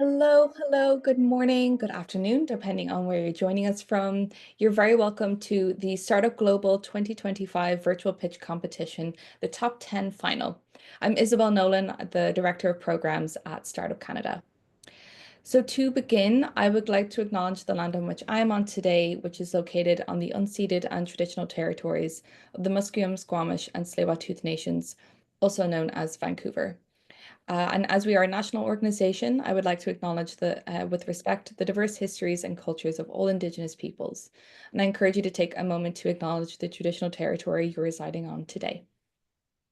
Hello, good morning, good afternoon, depending on where you're joining us from. You're very welcome to the Startup Global 2025 Virtual Pitch Competition, the Top 10 Final. I'm Isabel Nolan, the Director of Programs at Startup Canada. So to begin, I would like to acknowledge the land on which I am on today, which is located on the unceded and traditional territories of the Musqueam, Squamish, and Tsleil-Waututh Nations, also known as Vancouver. And as we are a national organization, I would like to acknowledge with respect, the diverse histories and cultures of all Indigenous peoples. And I encourage you to take a moment to acknowledge the traditional territory you're residing on today.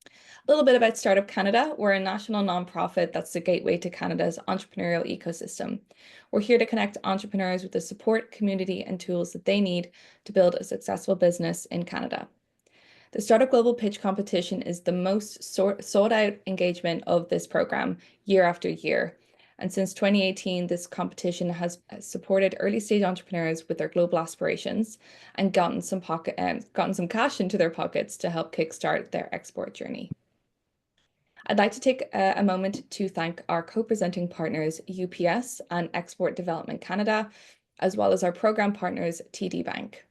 A little bit about Startup Canada. We're a national nonprofit that's the gateway to Canada's entrepreneurial ecosystem. We're here to connect entrepreneurs with the support, community, and tools that they need to build a successful business in Canada. The Startup Global Pitch Competition is the most sought out engagement of this program year after year. And since 2018, this competition has supported early stage entrepreneurs with their global aspirations and gotten some cash into their pockets to help kickstart their export journey. I'd like to take a moment to thank our co-presenting partners, UPS and Export Development Canada, as well as our program partners, TD Bank.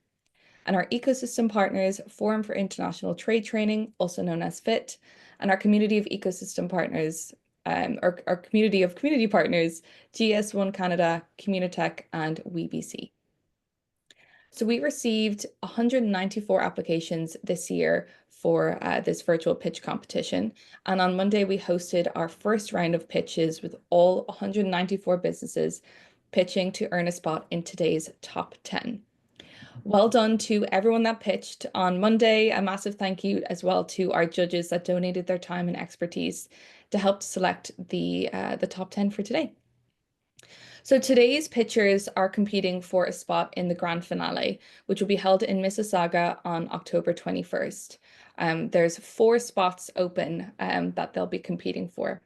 And our ecosystem partners, Forum for International Trade Training, also known as FIT, and our community of ecosystem partners, our community of community partners, GS1 Canada, Communitech, and WeBC. So we received 194 applications this year for this virtual pitch competition. And on Monday, we hosted our first round of pitches with all 194 businesses pitching to earn a spot in today's top 10. Well done to everyone that pitched on Monday. A massive thank you as well to our judges that donated their time and expertise to help select the top 10 for today. So today's pitchers are competing for a spot in the grand finale, which will be held in Mississauga on October 21st. There's 4 spots open that they'll be competing for.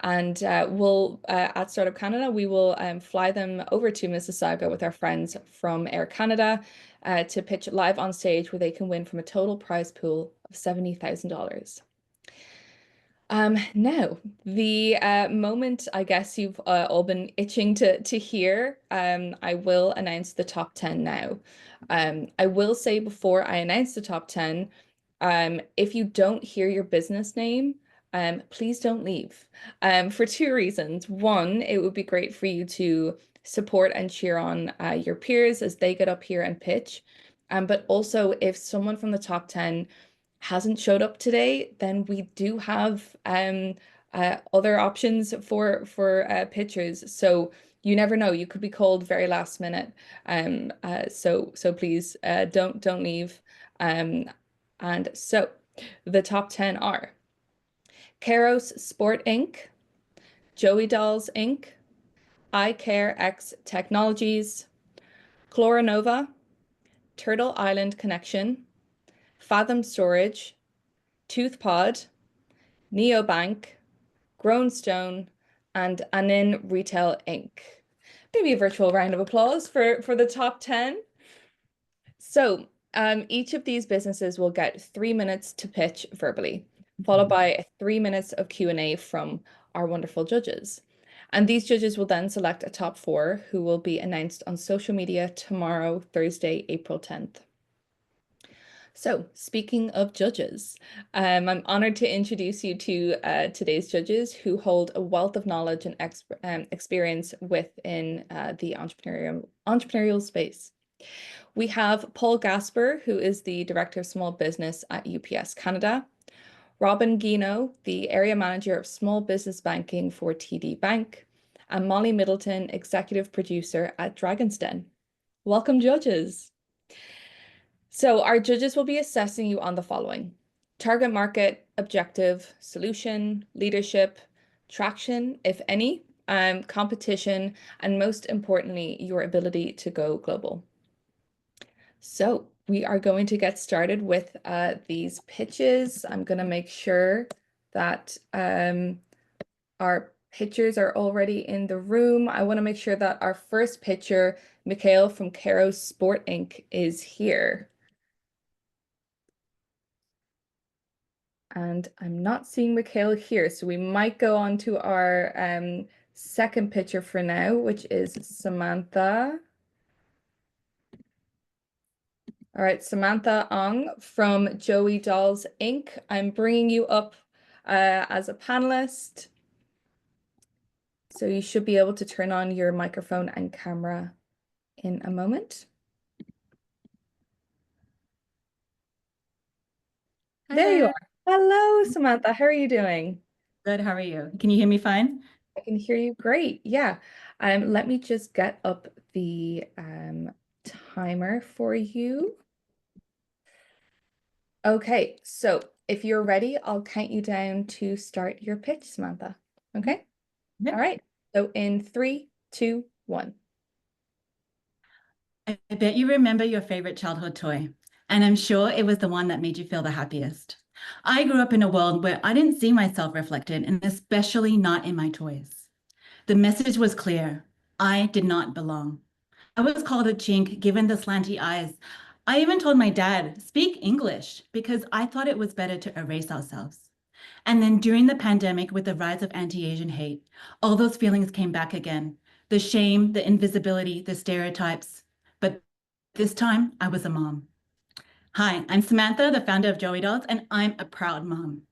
And at Startup Canada, we will fly them over to Mississauga with our friends from Air Canada to pitch live on stage where they can win from a total prize pool of $70,000. Now, the moment I guess you've all been itching to hear, I will announce the top 10 now. I will say before I announce the top 10, if you don't hear your business name, please don't leave for 2 reasons. One, it would be great for you to support and cheer on your peers as they get up here and pitch. But also, if someone from the top 10 hasn't showed up today, then we do have other options for pitchers. So you never know, you could be called very last minute. So please don't leave. And so the top 10 are Keros Sport Inc., Joey Dolls Inc., iCare X Technologies, Chloranova, Turtle Island Connection, Fathom Storage, ToothPod, Neobank, Grownstone, and Anin Retail Inc. Maybe a virtual round of applause for the top 10. So each of these businesses will get 3 minutes to pitch verbally, followed by 3 minutes of Q&A from our wonderful judges. And these judges will then select a top 4 who will be announced on social media tomorrow, Thursday, April 10th. So speaking of judges, I'm honored to introduce you to today's judges who hold a wealth of knowledge and experience within the entrepreneurial space. We have Paul Gaspar, who is the Director of Small Business at UPS Canada, Robin Gienow, the Area Manager of Small Business Banking for TD Bank, and Molly Middleton, Executive Producer at Dragon's Den. Welcome, judges. So our judges will be assessing you on the following: target market, objective, solution, leadership, traction, if any, competition, and most importantly, your ability to go global. So we are going to get started with these pitches. I'm going to make sure that our pitchers are already in the room. I want to make sure that our first pitcher, Mikhail from Keros Sport Inc., is here. And I'm not seeing Mikhail here, so we might go on to our second picture for now, which is Samantha. All right, Samantha Ong from Joey Dolls Inc. I'm bringing you up as a panelist. So you should be able to turn on your microphone and camera in a moment. Hi There you there. are. Hello, Samantha. How are you doing? Good, how are you? Can you hear me fine? I can hear you great. Yeah. Let me just get up the timer for you. Okay, so if you're ready, I'll count you down to start your pitch, Samantha. Okay? All Yep. right. So in three, two, one. I bet you remember your favorite childhood toy, and I'm sure it was the one that made you feel the happiest. I grew up in a world where I didn't see myself reflected, and especially not in my toys. The message was clear. I did not belong. I was called a chink given the slanty eyes. I even told my dad, speak English, because I thought it was better to erase ourselves. And then during the pandemic, with the rise of anti-Asian hate, all those feelings came back again. The shame, the invisibility, the stereotypes. But this time, I was a mom. Hi, I'm Samantha, the founder of Joey Dolls, and I'm a proud mom.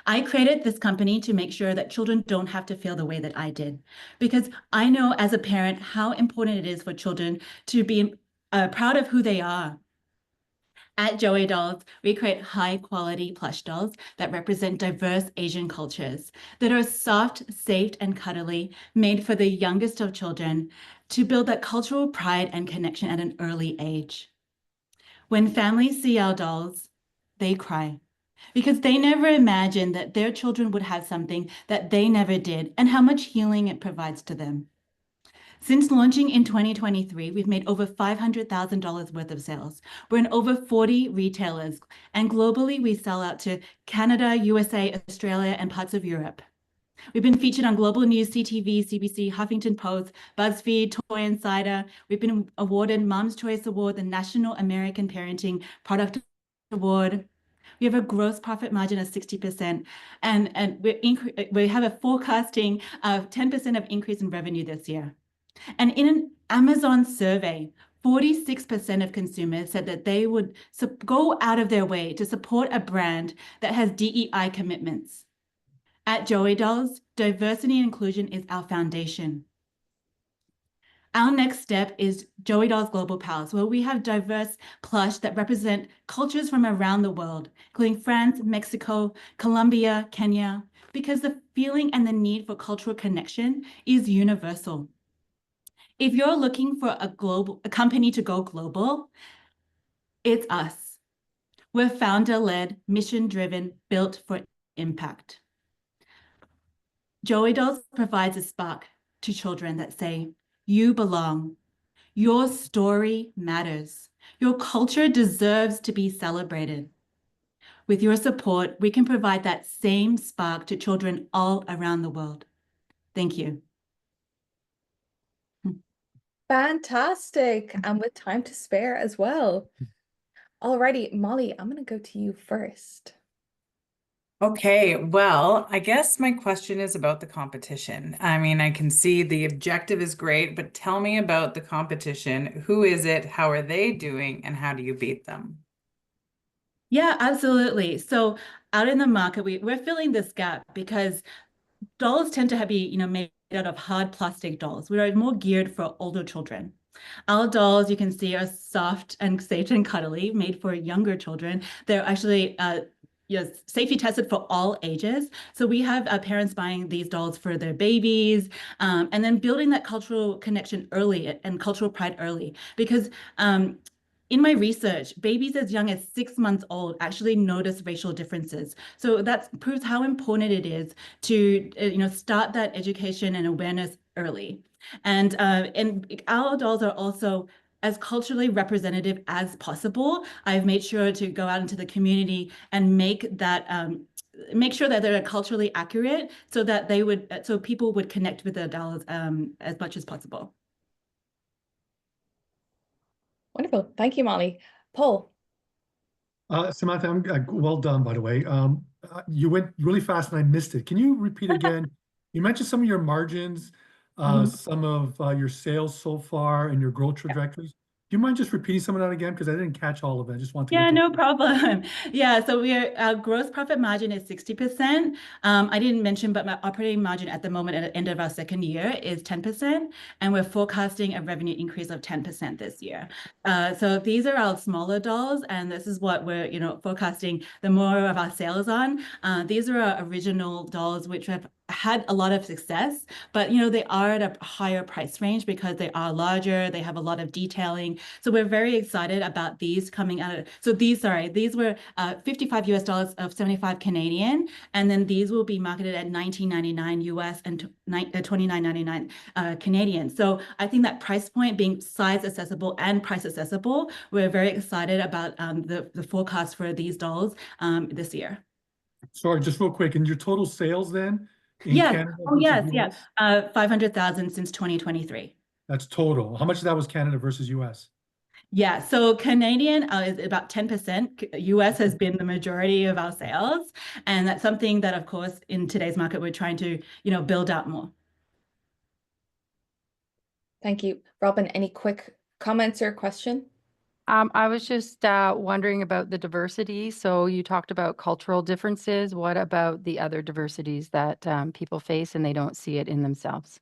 I created this company to make sure that children don't have to feel the way that I did, because I know as a parent how important it is for children to be proud of who they are. At Joey Dolls, we create high quality plush dolls that represent diverse Asian cultures that are soft, safe, and cuddly, made for the youngest of children to build that cultural pride and connection at an early age. When families see our dolls, they cry because they never imagined that their children would have something that they never did and how much healing it provides to them. Since launching in 2023, we've made over $500,000 worth of sales. We're in over 40 retailers, and globally, we sell out to Canada, USA, Australia, and parts of Europe. We've been featured on Global News, CTV, CBC, Huffington Post, BuzzFeed, Toy Insider. We've been awarded Mom's Choice Award, the National American Parenting Product Award. We have a gross profit margin of 60%, and we have a forecasting of 10% of increase in revenue this year. And in an Amazon survey, 46% of consumers said that they would go out of their way to support a brand that has DEI commitments. At Joey Dolls, diversity and inclusion is our foundation. Our next step is Joey Dolls Global Pals, where we have diverse plush that represent cultures from around the world, including France, Mexico, Colombia, Kenya, because the feeling and the need for cultural connection is universal. If you're looking for a company to go global, it's us. We're founder-led, mission-driven, built for impact. Joey Dolls provides a spark to children that say, you belong. Your story matters. Your culture deserves to be celebrated. With your support, we can provide that same spark to children all around the world. Thank you. Fantastic. And with time to spare as well. Alrighty, Molly, I'm going to go to you first. Okay, well, I guess my question is about the competition. I mean, I can see the objective is great, but tell me about the competition. Who is it? How are they doing? And how do you beat them? Yeah, absolutely. So out in the market, we're filling this gap because dolls tend to be, made out of hard plastic dolls. We are more geared for older children. Our dolls, you can see, are soft and safe and cuddly, made for younger children. They're actually yes, safety tested for all ages. So we have parents buying these dolls for their babies, and then building that cultural connection early and cultural pride early. Because in my research, babies as young as 6 months old actually notice racial differences. So that proves how important it is to start that education and awareness early. And our dolls are also as culturally representative as possible. I've made sure to go out into the community and make sure that they're culturally accurate so that so people would connect with the dolls as much as possible. Wonderful. Thank you, Molly. Paul. Samantha, well done, by the way. You went really fast and I missed it. Can you repeat again? You mentioned some of your margins. some of your sales so far and your growth trajectories. Do you mind just repeating some of that again? Because I didn't catch all of it. I just want to Yeah, get no to problem. Yeah, so our gross profit margin is 60%. I didn't mention, but my operating margin at the moment at the end of our second year is 10%, and we're forecasting a revenue increase of 10% this year. So these are our smaller dolls, and this is what we're, forecasting the more of our sales on. These are our original dolls, which have had a lot of success, but they are at a higher price range because they are larger, they have a lot of detailing. So we're very excited about these coming out. So these were $55 US of 75 Canadian, and then these will be marketed at $19.99 US and $29.99 Canadian. So I think that price point being size accessible and price accessible, we're very excited about the forecast for these dolls this year. Sorry, just real quick. And your total sales then in Yes. Canada Oh, versus yes. US? 500,000 since 2023. That's total. How much of that was Canada versus US? Yeah, so Canadian is about 10%. US has been the majority of our sales. And that's something that, of course, in today's market, we're trying to, build out more. Thank you. Robin, any quick comments or question? I was just wondering about the diversity. So you talked about cultural differences. What about the other diversities that people face and they don't see it in themselves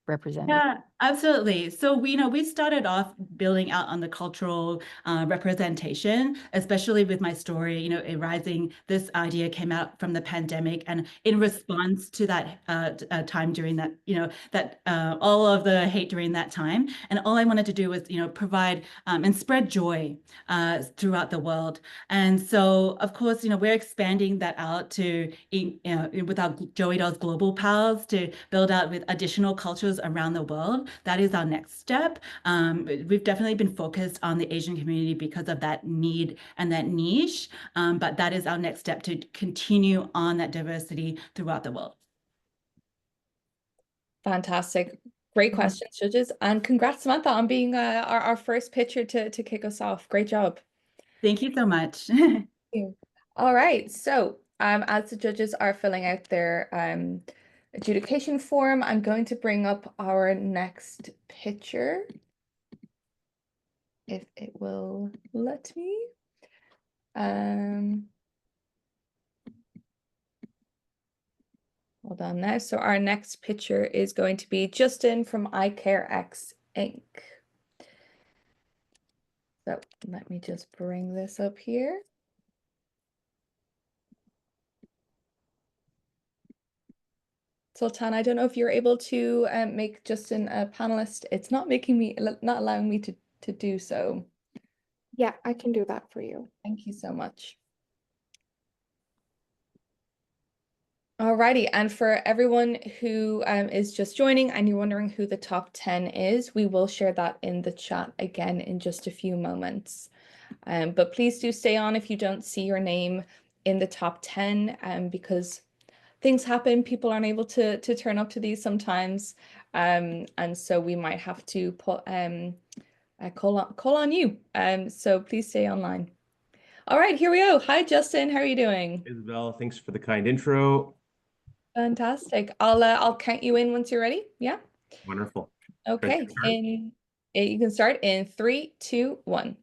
represented? Yeah, absolutely. So we started off building out on the cultural representation, especially with my story, rising. This idea came out from the pandemic, and in response to that time during that, that all of the hate during that time, and all I wanted to do was, provide and spread joy throughout the world. And so, of course, we're expanding that out to with our Joey Dolls Global Pals to build out with additional cultures around the world. That is our next step. We've definitely been focused on the Asian community because of that need and that niche, but that is our next step to continue on that diversity throughout the world. Fantastic. Great questions, judges. And congrats, Samantha, on being our first pitcher to kick us off. Great job. Thank you so much. Thank you. All right. So as the judges are filling out their adjudication form, I'm going to bring up our next pitcher, if it will let me. Hold on now. So our next pitcher is going to be Justin from iCareX Inc. So let me just bring this up here. Sultan, I don't know if you're able to make Justin a panelist. It's not allowing me to do so. Yeah, I can do that for you. Thank you so much. Alrighty, and for everyone who is just joining and you're wondering who the top 10 is, we will share that in the chat again in just a few moments. But please do stay on if you don't see your name in the top 10 because things happen, people aren't able to turn up to these sometimes. And so we might have to put call on you. So please stay online. All right, here we go. Hi, Justin. How are you doing? Isabel, thanks for the kind intro. Fantastic. I'll count you in once you're ready. Yeah. Wonderful. Okay. You can start in 3, 2, 1.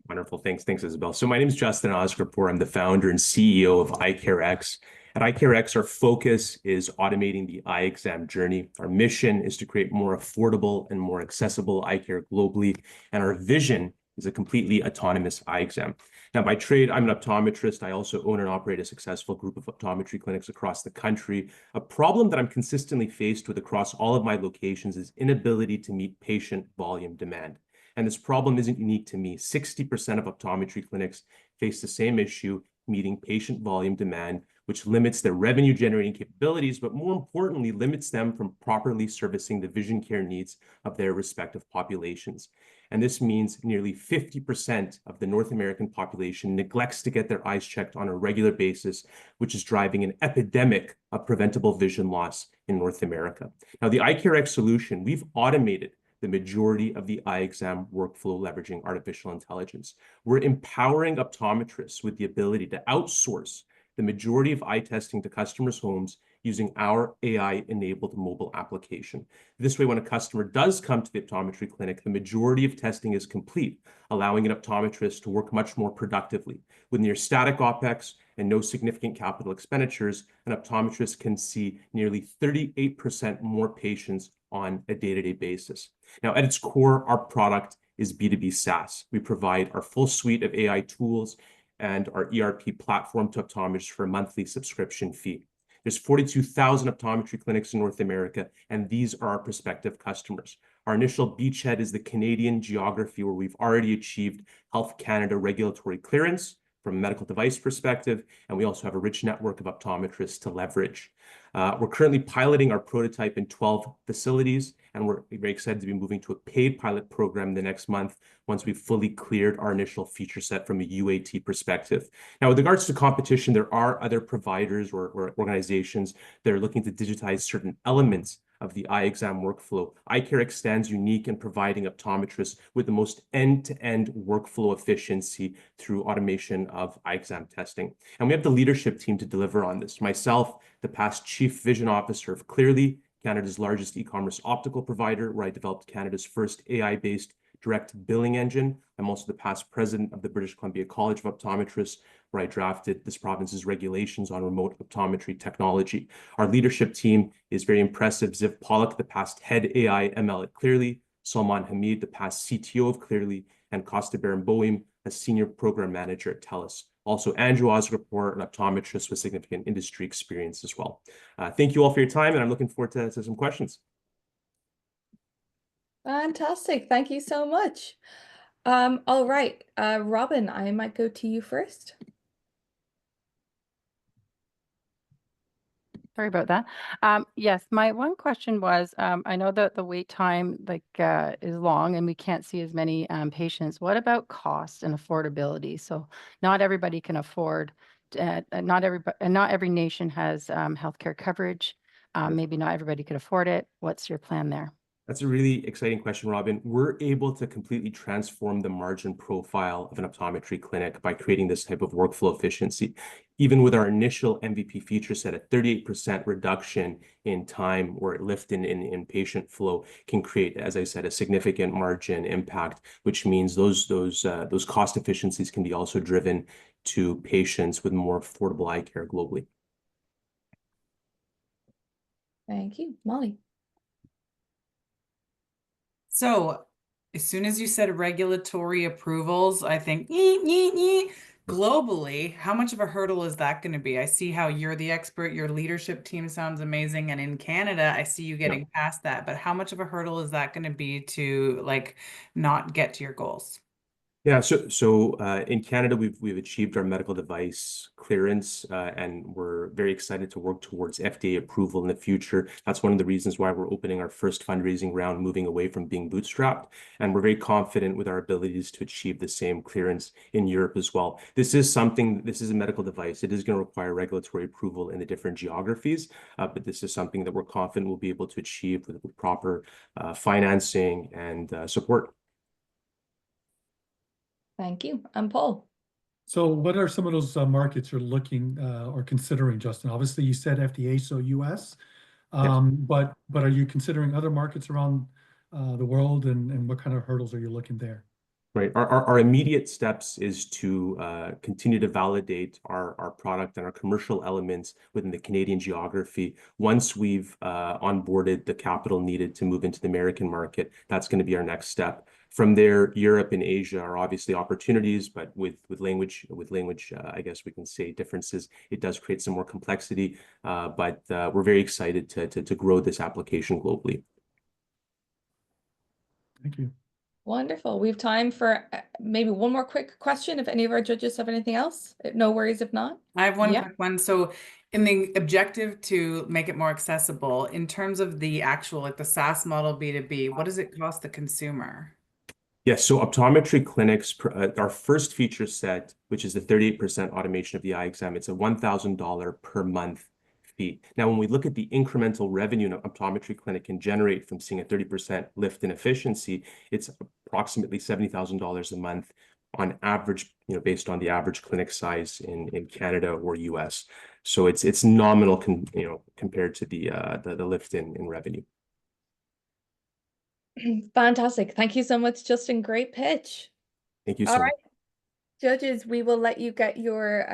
Wonderful. Thanks, Isabel. So my name is Justin Oscarpour. I'm the founder and CEO of iCareX. At iCareX, our focus is automating the eye exam journey. Our mission is to create more affordable and more accessible eye care globally, and our vision is a completely autonomous eye exam. Now, by trade, I'm an optometrist. I also own and operate a successful group of optometry clinics across the country. A problem that I'm consistently faced with across all of my locations is inability to meet patient volume demand. And this problem isn't unique to me. 60% of optometry clinics face the same issue, meeting patient volume demand, which limits their revenue generating capabilities, but more importantly, limits them from properly servicing the vision care needs of their respective populations. And this means nearly 50% of the North American population neglects to get their eyes checked on a regular basis, which is driving an epidemic of preventable vision loss in North America. Now, the iCareX solution, we've automated the majority of the eye exam workflow leveraging artificial intelligence. We're empowering optometrists with the ability to outsource the majority of eye testing to customers' homes using our AI-enabled mobile application. This way, when a customer does come to the optometry clinic, the majority of testing is complete, allowing an optometrist to work much more productively. With near static OpEx and no significant capital expenditures, an optometrist can see nearly 38% more patients on a day-to-day basis. Now, at its core, our product is B2B SaaS. We provide our full suite of AI tools and our ERP platform to optometrists for a monthly subscription fee. There's 42,000 optometry clinics in North America, and these are our prospective customers. Our initial beachhead is the Canadian geography, where we've already achieved Health Canada regulatory clearance from a medical device perspective, and we also have a rich network of optometrists to leverage. We're currently piloting our prototype in 12 facilities, and we're very excited to be moving to a paid pilot program the next month once we've fully cleared our initial feature set from a UAT perspective. Now, with regards to competition, there are other providers or organizations that are looking to digitize certain elements of the eye exam workflow. iCareX stands unique in providing optometrists with the most end-to-end workflow efficiency through automation of eye exam testing. And we have the leadership team to deliver on this. Myself, the past Chief Vision Officer of Clearly, Canada's largest e-commerce optical provider, where I developed Canada's first AI-based direct billing engine. I'm also the past president of the British Columbia College of Optometrists, where I drafted this province's regulations on remote optometry technology. Our leadership team is very impressive. Ziv Pollock, the past head AI ML at Clearly, Salman Hamid, the past CTO of Clearly, and Costa Baron-Boehm, a senior program manager at TELUS. Also, Andrew Osgood-Report, an optometrist with significant industry experience as well. Thank you all for your time, and I'm looking forward to some questions. Fantastic. Thank you so much. All right, Robin, I might go to you first. Sorry about that. Yes, my one question was, I know that the wait time is long and we can't see as many patients. What about cost and affordability? So not everybody can afford, not every nation has healthcare coverage. Maybe not everybody could afford it. What's your plan there? That's a really exciting question, Robin. We're able to completely transform the margin profile of an optometry clinic by creating this type of workflow efficiency. Even with our initial MVP feature set, a 38% reduction in time or lift in patient flow can create, as I said, a significant margin impact, which means those cost efficiencies can be also driven to patients with more affordable eye care globally. Thank you. Molly. So as soon as you said regulatory approvals, I think globally, how much of a hurdle is that going to be? I see how you're the expert, your leadership team sounds amazing. And in Canada, I see you getting past that. But how much of a hurdle is that going to be to not get to your goals? Yeah, so in Canada, we've achieved our medical device clearance, and we're very excited to work towards FDA approval in the future. That's one of the reasons why we're opening our first fundraising round, moving away from being bootstrapped. And we're very confident with our abilities to achieve the same clearance in Europe as well. This is a medical device. It is going to require regulatory approval in the different geographies, but this is something that we're confident we'll be able to achieve with proper financing and support. Thank you. Paul. So what are some of those markets you're looking or considering, Justin? Obviously, you said FDA, so US, but are you considering other markets around the world, and what kind of hurdles are you looking there? Right. Our immediate steps is to continue to validate our product and our commercial elements within the Canadian geography. Once we've onboarded the capital needed to move into the American market, that's going to be our next step. From there, Europe and Asia are obviously opportunities, but with language, I guess we can say differences, it does create some more complexity. But we're very excited to grow this application globally. Thank you. Wonderful. We have time for maybe one more quick question if any of our judges have anything else. No worries if not. I have one quick one. So in the objective to make it more accessible, in terms of the actual, the SaaS model B2B, what does it cost the consumer? Yes, so optometry clinics, our first feature set, which is the 38% automation of the eye exam, it's a $1,000 per month fee. Now, when we look at the incremental revenue an optometry clinic can generate from seeing a 30% lift in efficiency, it's approximately $70,000 a month on average, based on the average clinic size in Canada or US. So it's nominal compared to the lift in revenue. Fantastic. Thank you so much, Justin. Great pitch. Thank you All so right, much. judges, we will let you get your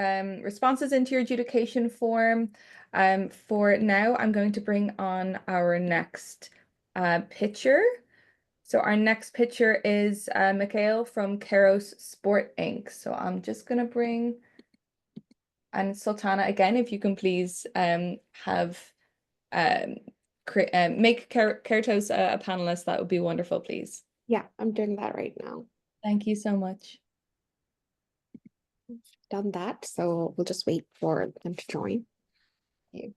responses into your adjudication form. For now, I'm going to bring on our next pitcher. So our next pitcher is Mikhail from Keros Sport Inc. So I'm just going to bring, and Sultana, again, if you can please have make Keros a panelist, that would be wonderful, please. Yeah, I'm doing that right now. Thank you so much. Done that, so we'll just wait for them to join. Okay.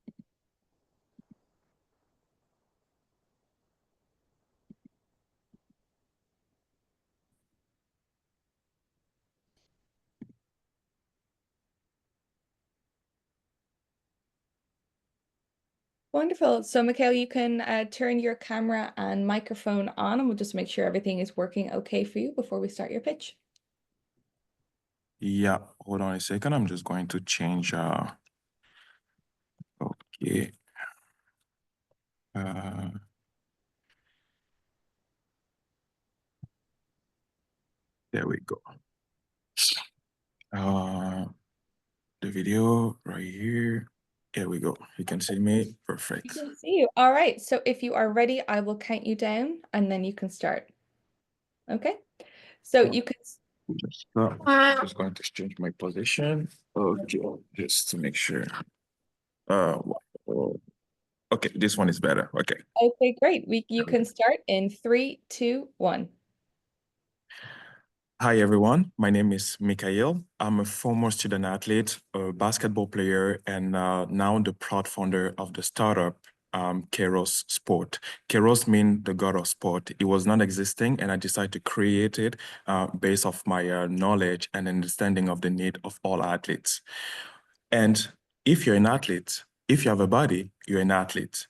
Wonderful. So, Mikhail, you can turn your camera and microphone on, and we'll just make sure everything is working okay for you before we start your pitch. Yeah, hold on a second. I'm just going to change. Okay. There we go. The video right here. Here we go. You can see me. We Perfect. can see you. All right. So if you are ready, I will count you down and then you can start. Okay. So you can. Just going to change my position. Okay, just to make sure. Okay, this one is better. Okay. Okay, great. You can start in 3, 2, 1. Hi, everyone. My name is Mikhail. I'm a former student athlete, a basketball player, and now the proud founder of the startup, Keros Sport. Keros means the god of sport. It was not existing, and I decided to create it based off my knowledge and understanding of the need of all athletes. And if you're an athlete, if you have a body, you're an athlete.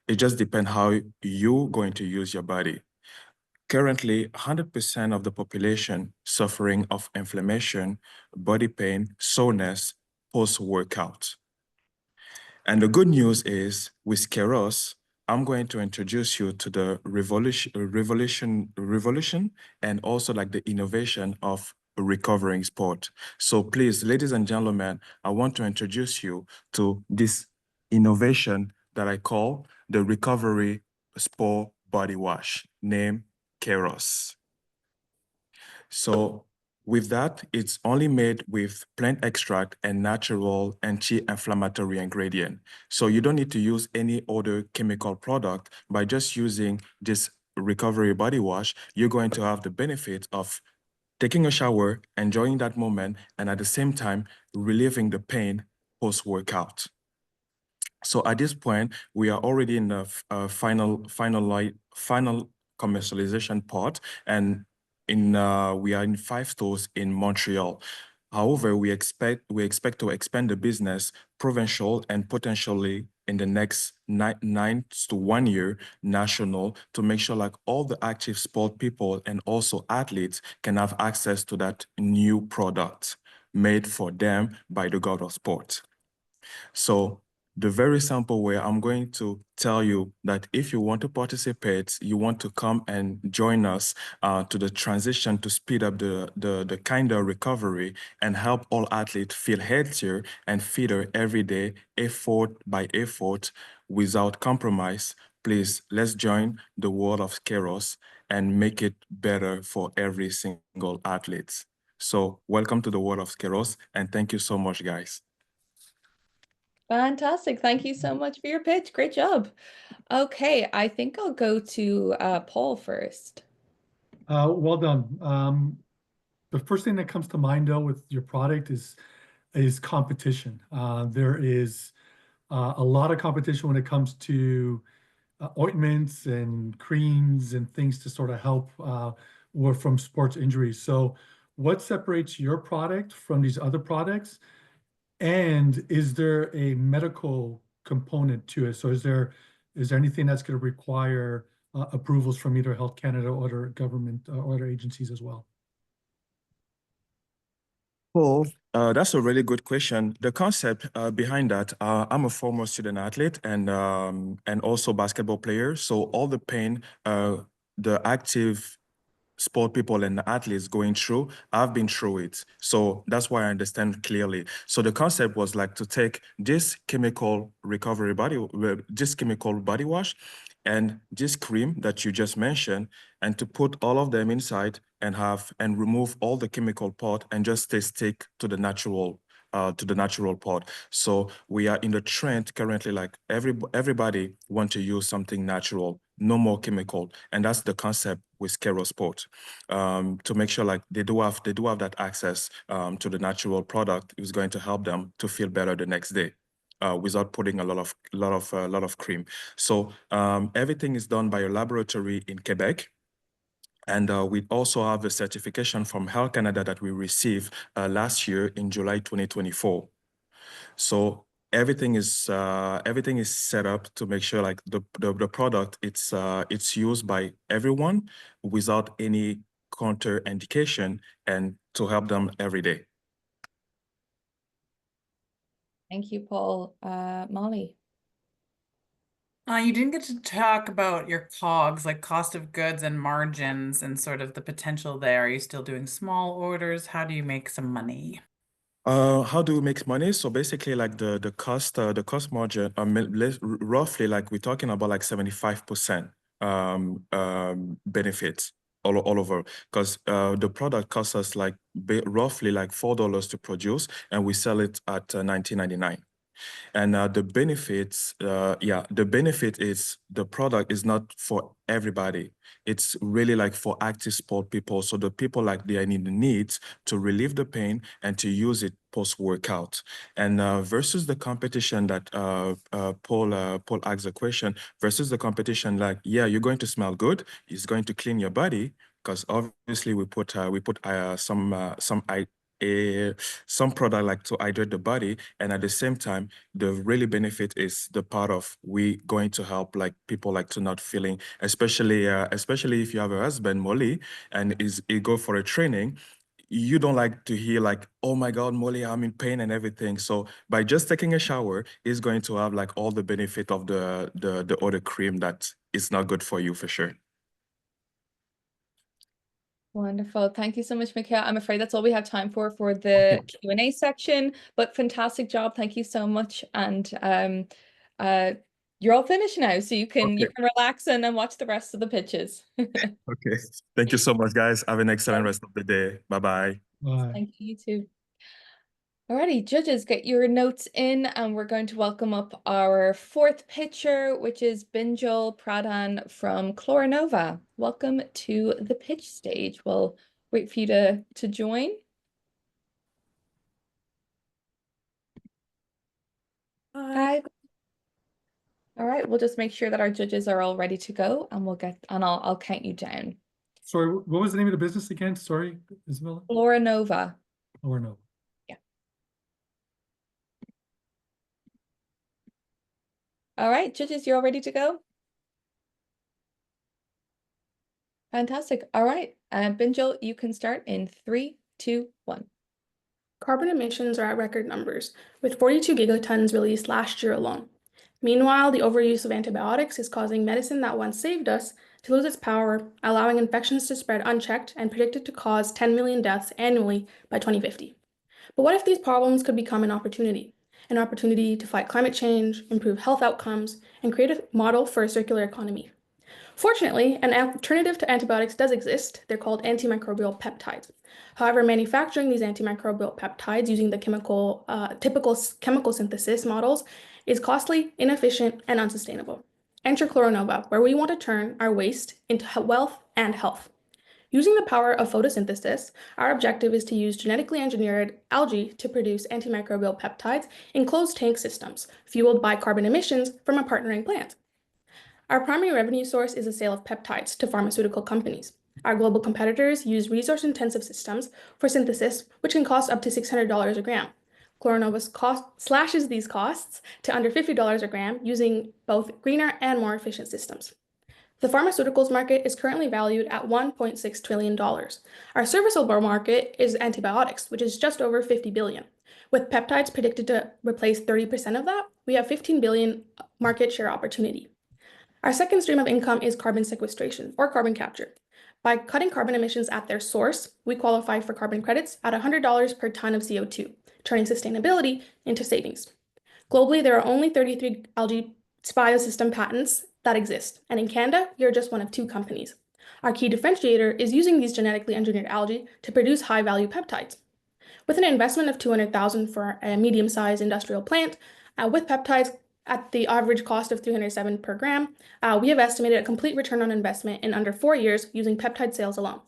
It just depends how you're going to use your body. Currently, 100% of the population suffering of inflammation, body pain, soreness, post-workout. And the good news is, with Keros, I'm going to introduce you to the revolution and also like the innovation of recovering sport. So please, ladies and gentlemen, I want to introduce you to this innovation that I call the recovery sport body wash, named Keros. So with that, it's only made with plant extract and natural anti-inflammatory ingredient. So you don't need to use any other chemical product. By just using this recovery body wash, you're going to have the benefit of taking a shower, enjoying that moment, and at the same time, relieving the pain post-workout. So at this point, we are already in the final commercialization part, and we are in 5 stores in Montreal. However, we expect to expand the business provincial and potentially in the next 9 to 1 year national, to make sure like all the active sport people and also athletes can have access to that new product made for them by the god of sport. So the very simple way, I'm going to tell you that if you want to participate, you want to come and join us to the transition to speed up the kind of recovery and help all athletes feel healthier and fitter every day, effort by effort, without compromise. Please, let's join the world of Keros and make it better for every single athlete. So welcome to the world of Keros, and thank you so much, guys. Fantastic. Thank you so much for your pitch. Great job. Okay, I think I'll go to Paul first. Well done. The first thing that comes to mind, though, with your product is competition. There is a lot of competition when it comes to ointments and creams and things to sort of help from sports injuries. So what separates your product from these other products? And is there a medical component to it? So is there anything that's going to require approvals from either Health Canada or other government or other agencies as well? Well, that's a really good question. The concept behind that, I'm a former student athlete and also basketball player. So all the pain the active sport people and athletes going through, I've been through it. So that's why I understand clearly. So the concept was like to take this chemical body wash and this cream that you just mentioned, and to put all of them inside and remove all the chemical part and just stay stick to the natural part. So we are in the trend currently, like everybody want to use something natural, no more chemical. And that's the concept with Kero Sport, to make sure like they do have that access to the natural product is going to help them to feel better the next day. Without putting a lot of cream. So everything is done by a laboratory in Quebec. And we also have a certification from Health Canada that we received last year in July 2024. So everything is set up to make sure like the product it's used by everyone without any contraindication and to help them every day. Thank you, Paul. Molly. You didn't get to talk about your COGS, like cost of goods and margins and sort of the potential there. Are you still doing small orders? How do you make some money? How do we make money? So basically, like the cost margin, roughly, like we're talking about like 75% benefits all over, because the product costs us like roughly like $4 to produce, and we sell it at $19.99. And the benefit is the product is not for everybody. It's really like for active sport people. So the people like they are in the need to relieve the pain and to use it post-workout. And versus the competition that Paul asked the question, versus the competition, like, yeah, you're going to smell good. It's going to clean your body, because obviously we put some product like to hydrate the body, and at the same time the really benefit is the part of we going to help like people like to not feeling, especially if you have a husband, Molly, and he go for a training, you don't like to hear like, oh my God, Molly, I'm in pain and everything. So by just taking a shower is going to have like all the benefit of the other cream that is not good for you for sure. Wonderful. Thank you so much, Mikhail. I'm afraid that's all we have time for the Q&A section, but fantastic job. Thank you so much. And you're all finished now, so you can relax and watch the rest of the pitches. Okay. Thank you so much, guys. Have an excellent rest of the day. Bye-bye. Bye. Thank you, you too. Alrighty, judges, get your notes in, and we're going to welcome up our fourth pitcher, which is Binjal Pradhan from Chloranova. Welcome to the pitch stage. We'll wait for you to join. Hi. All right, we'll just make sure that our judges are all ready to go, and I'll count you down. Sorry, what was the name of the business again? Sorry, Isabella? Chloranova. Chloranova. All right, judges, you're all ready to go? Fantastic. All right, Binjal, you can start in 3, 2, 1. Carbon emissions are at record numbers, with 42 gigatons released last year alone. Meanwhile, the overuse of antibiotics is causing medicine that once saved us to lose its power, allowing infections to spread unchecked and predicted to cause 10 million deaths annually by 2050. But what if these problems could become an opportunity? An opportunity to fight climate change, improve health outcomes, and create a model for a circular economy. Fortunately, an alternative to antibiotics does exist. They're called antimicrobial peptides. However, manufacturing these antimicrobial peptides using the typical chemical synthesis models is costly, inefficient, and unsustainable. Enter Chloranova, where we want to turn our waste into wealth and health. Using the power of photosynthesis, our objective is to use genetically engineered algae to produce antimicrobial peptides in closed tank systems, fueled by carbon emissions from a partnering plant. Our primary revenue source is the sale of peptides to pharmaceutical companies. Our global competitors use resource-intensive systems for synthesis, which can cost up to $600 a gram. Chloranova slashes these costs to under $50 a gram using both greener and more efficient systems. The pharmaceuticals market is currently valued at $1.6 trillion. Our serviceable market is antibiotics, which is just over 50 billion. With peptides predicted to replace 30% of that, we have 15 billion market share opportunity. Our second stream of income is carbon sequestration or carbon capture. By cutting carbon emissions at their source, we qualify for carbon credits at $100 per ton of CO2, turning sustainability into savings. Globally, there are only 33 algae biosystem patents that exist, and in Canada, we are just one of 2 companies. Our key differentiator is using these genetically engineered algae to produce high-value peptides. With an investment of $200,000 for a medium-sized industrial plant, with peptides at the average cost of $307 per gram, we have estimated a complete return on investment in under 4 years using peptide sales alone.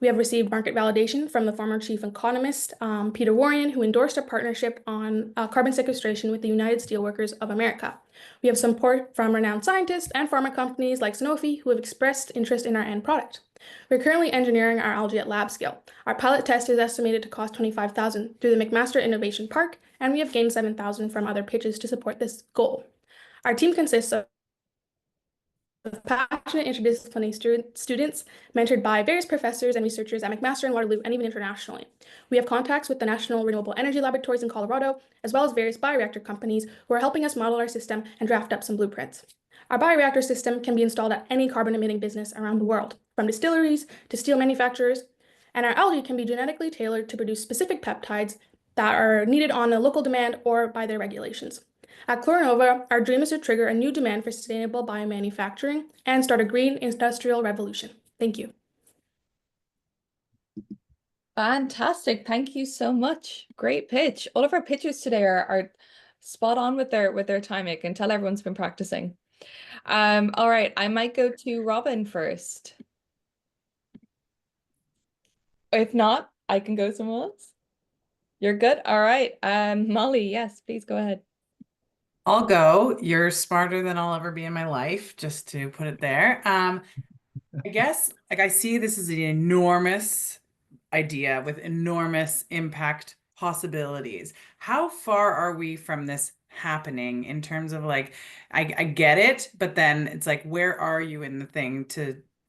We have received market validation from the former chief economist, Peter Warren, who endorsed a partnership on carbon sequestration with the United Steelworkers of America. We have support from renowned scientists and pharma companies like Sanofi who have expressed interest in our end product. We're currently engineering our algae at lab scale. Our pilot test is estimated to cost $25,000 through the McMaster Innovation Park, and we have gained $7,000 from other pitches to support this goal. Our team consists of passionate interdisciplinary students mentored by various professors and researchers at McMaster and Waterloo and even internationally. We have contacts with the National Renewable Energy Laboratories in Colorado, as well as various bioreactor companies who are helping us model our system and draft up some blueprints. Our bioreactor system can be installed at any carbon-emitting business around the world, from distilleries to steel manufacturers, and our algae can be genetically tailored to produce specific peptides that are needed on a local demand or by their regulations. At Chloranova, our dream is to trigger a new demand for sustainable biomanufacturing and start a green industrial revolution. Thank you. Fantastic. Thank you so much. Great pitch. All of our pitches today are spot on with their timing. I can tell everyone's been practicing. All right, I might go to Robin first. If not, I can go somewhere else. You're good? All right. Molly, yes, please go ahead. I'll go. You're smarter than I'll ever be in my life, just to put it there. I guess, like, I see this as an enormous idea with enormous impact possibilities. How far are we from this happening in terms of, like, I get it, but then it's like, where are you in the thing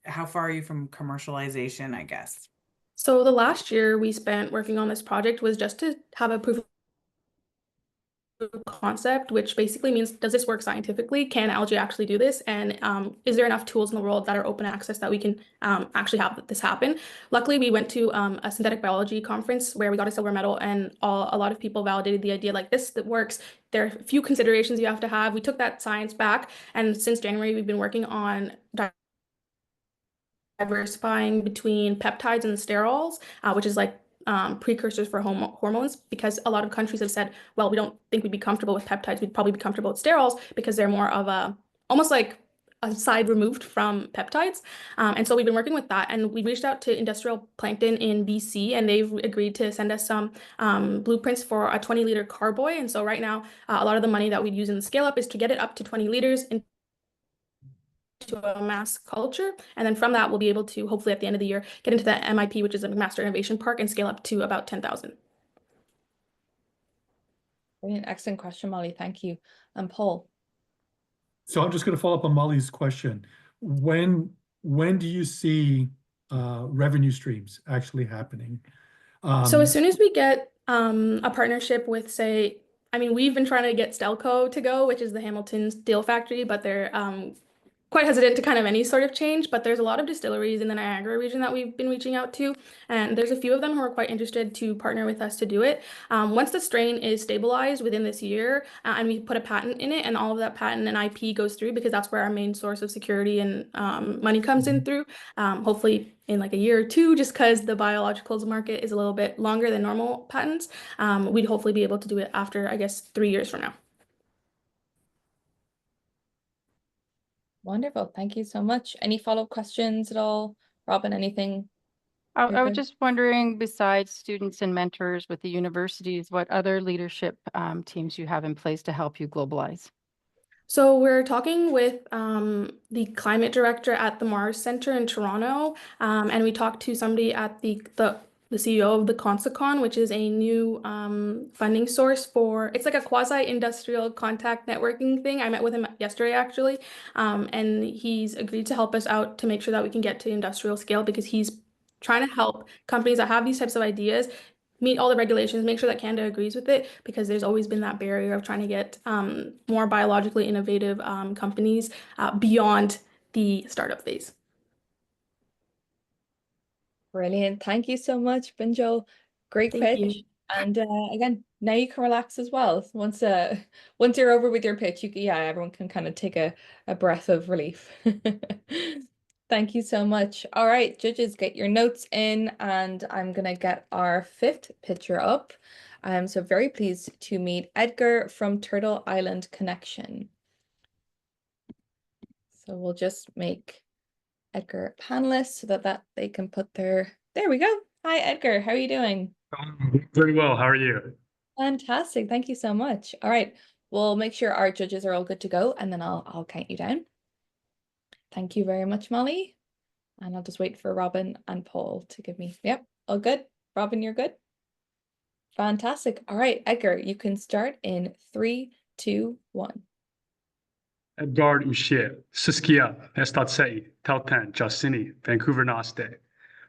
how far are you from commercialization, I guess? So the last year we spent working on this project was just to have a proof of concept, which basically means, does this work scientifically? Can algae actually do this? And is there enough tools in the world that are open access that we can actually have this happen? Luckily, we went to a synthetic biology conference where we got a silver medal, and a lot of people validated the idea like this that works. There are a few considerations you have to have. We took that science back, and since January, we've been working on diversifying between peptides and sterols, which is like precursors for hormones, because a lot of countries have said, well, we don't think we'd be comfortable with peptides, we'd probably be comfortable with sterols because they're more of a, almost like a side removed from peptides. And so we've been working with that, and we reached out to Industrial Plankton in BC, and they've agreed to send us some blueprints for a 20-liter carboy. And so right now, a lot of the money that we'd use in the scale up is to get it up to 20 liters into a mass culture, and then from that we'll be able to hopefully at the end of the year get into the MIP, which is a Master Innovation Park, and scale up to about 10,000. Brilliant, excellent question, Molly. Thank you. Paul. So I'm just going to follow up on Molly's question. When do you see revenue streams actually happening? So as soon as we get a partnership with, say, I mean, we've been trying to get Stelco to go, which is the Hamilton Steel Factory, but they're quite hesitant to kind of any sort of change. But there's a lot of distilleries in the Niagara region that we've been reaching out to, and there's a few of them who are quite interested to partner with us to do it. Once the strain is stabilized within this year, and we put a patent in it, and all of that patent and IP goes through, because that's where our main source of security and money comes in through, hopefully in like a year or two, just because the biologicals market is a little bit longer than normal patents. We'd hopefully be able to do it after, I guess, 3 years from now. Wonderful. Thank you so much. Any follow-up questions at all? Robin, anything? I was just wondering, besides students and mentors with the universities, what other leadership teams you have in place to help you globalize? So we're talking with the climate director at the Mars Center in Toronto, and we talked to somebody at the the CEO of the Consacon, which is a new funding source for, it's like a quasi-industrial contact networking thing. I met with him yesterday, actually, and he's agreed to help us out to make sure that we can get to industrial scale, because he's trying to help companies that have these types of ideas meet all the regulations, make sure that Canada agrees with it, because there's always been that barrier of trying to get more biologically innovative companies beyond the startup phase. Brilliant. Thank you so much, Binjo. Great Thank pitch. you. And again, now you can relax as well. Once you're over with your pitch, everyone can kind of take a breath of relief. Thank you so much. All right, judges, get your notes in, and I'm gonna get our fifth pitcher up. I'm so very pleased to meet Edgar from Turtle Island Connection. So we'll just make Edgar panelist so that they can put there we go. Hi, Edgar. How are you doing? Very well. How are you? Fantastic. Thank you so much. All right. We'll make sure our judges are all good to go, and then I'll count you down. Thank you very much, Molly. And I'll just wait for Robin and Paul to give me. Yep, all good. Robin, you're good. Fantastic. All right, Edgar, you can start in 3, 2, 1. Edgar Ushe, Siskia, Estatsei, Telten, Justini, Vancouver Naste.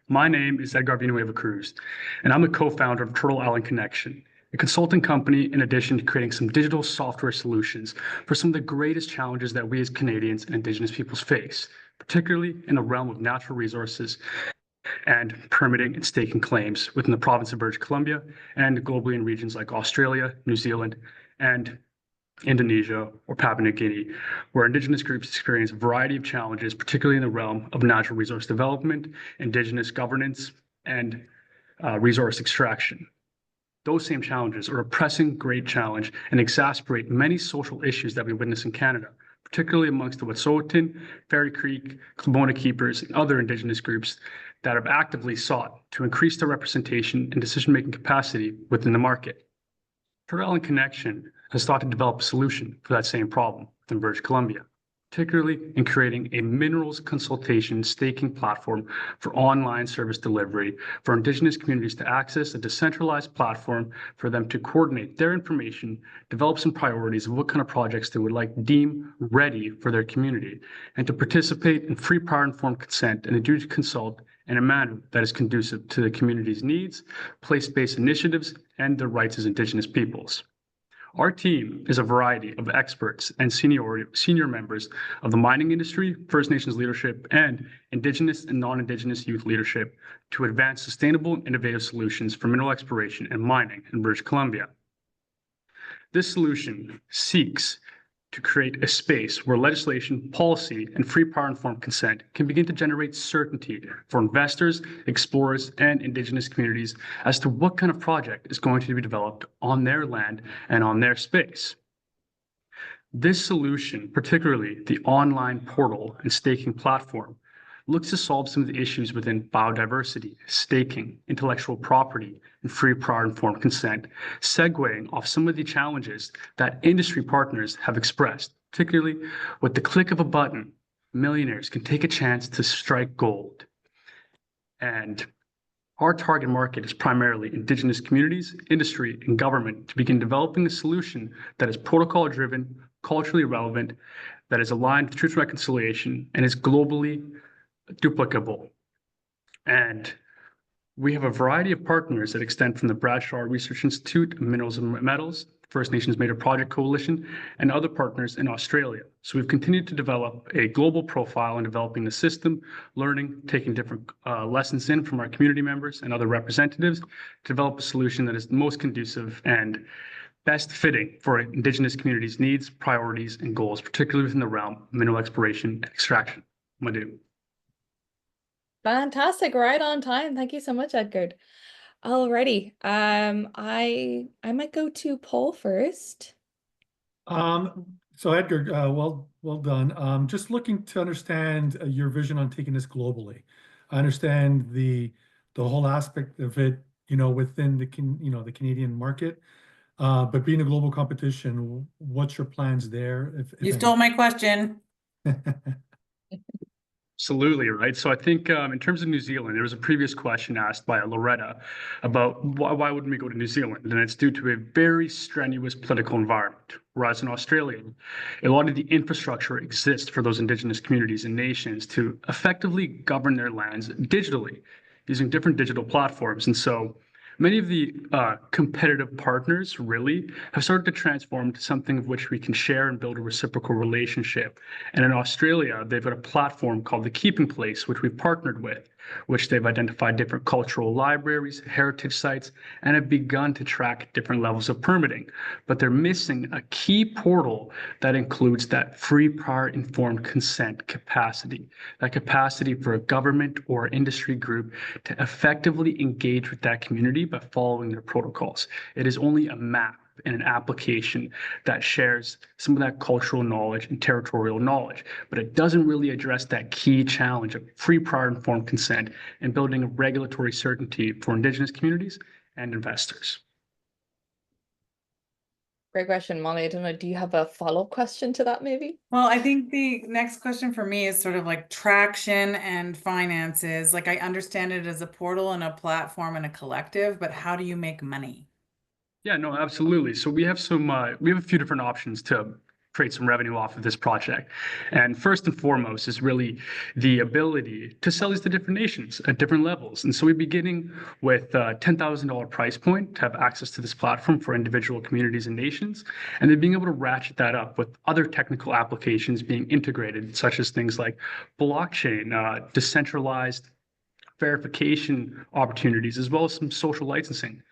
My name is Edgar Villanueva Cruz, and I'm a co-founder of Turtle Island Connection, a consulting company in addition to creating some digital software solutions for some of the greatest challenges that we as Canadians and Indigenous peoples face, particularly in the realm of natural resources and permitting and staking claims within the province of British Columbia and globally in regions like Australia, New Zealand, and Indonesia or Papua New Guinea, where Indigenous groups experience a variety of challenges, particularly in the realm of natural resource development, Indigenous governance, and resource extraction. Those same challenges are a pressing great challenge and exacerbate many social issues that we witness in Canada, particularly amongst the Wet'suwet'en, Fairy Creek, Klabona Keepers, and other Indigenous groups that have actively sought to increase their representation and decision-making capacity within the market. Turtle Island Connection has sought to develop a solution for that same problem within British Columbia, particularly in creating a minerals consultation staking platform for online service delivery for Indigenous communities to access a decentralized platform for them to coordinate their information, develop some priorities of what kind of projects they would like deem ready for their community, and to participate in free prior informed consent and a duty to consult in a manner that is conducive to the community's needs, place-based initiatives, and their rights as Indigenous peoples. Our team is a variety of experts and senior members of the mining industry, First Nations leadership, and Indigenous and non-Indigenous youth leadership to advance sustainable and innovative solutions for mineral exploration and mining in British Columbia. This solution seeks to create a space where legislation, policy, and free prior informed consent can begin to generate certainty for investors, explorers, and Indigenous communities as to what kind of project is going to be developed on their land and on their space. This solution, particularly the online portal and staking platform, looks to solve some of the issues within biodiversity, staking, intellectual property, and free prior informed consent, segueing off some of the challenges that industry partners have expressed, particularly with the click of a button, millionaires can take a chance to strike gold. And our target market is primarily Indigenous communities, industry, and government to begin developing a solution that is protocol-driven, culturally relevant, that is aligned with truth and reconciliation, and is globally duplicable. And we have a variety of partners that extend from the Bradshaw Research Institute, Minerals and Metals, First Nations Major Project Coalition, and other partners in Australia. So we've continued to develop a global profile in developing the system, learning, taking different lessons in from our community members and other representatives to develop a solution that is most conducive and best fitting for Indigenous communities' needs, priorities, and goals, particularly within the realm of mineral exploration and extraction. Madhu. Fantastic, right on time. Thank you so much, Edgar. Alrighty. I might go to Paul first. So Edgar, well done. Just looking to understand your vision on taking this globally. I understand the whole aspect of it, within the Canadian market. But being a global competition, what's your plans there? You stole my question. Absolutely, right. So I think in terms of New Zealand, there was a previous question asked by Loretta about why wouldn't we go to New Zealand? And it's due to a very strenuous political environment. Whereas in Australia, a lot of the infrastructure exists for those Indigenous communities and nations to effectively govern their lands digitally using different digital platforms. And so many of the competitive partners really have started to transform to something of which we can share and build a reciprocal relationship. And in Australia, they've got a platform called the Keeping Place, which we've partnered with, which they've identified different cultural libraries, heritage sites, and have begun to track different levels of permitting. But they're missing a key portal that includes that free prior informed consent capacity, that capacity for a government or industry group to effectively engage with that community by following their protocols. It is only a map and an application that shares some of that cultural knowledge and territorial knowledge, but it doesn't really address that key challenge of free prior informed consent and building a regulatory certainty for Indigenous communities and investors. Great question, Molly. I don't know, do you have a follow-up question to that maybe? Well, I think the next question for me is sort of like traction and finances. Like I understand it as a portal and a platform and a collective, but how do you make money? Yeah, no, absolutely. So we have a few different options to create some revenue off of this project. And first and foremost is really the ability to sell these to different nations at different levels. And so we're beginning with a $10,000 price point to have access to this platform for individual communities and nations, and then being able to ratchet that up with other technical applications being integrated, such as things like blockchain, decentralized verification opportunities, as well as some social licensing.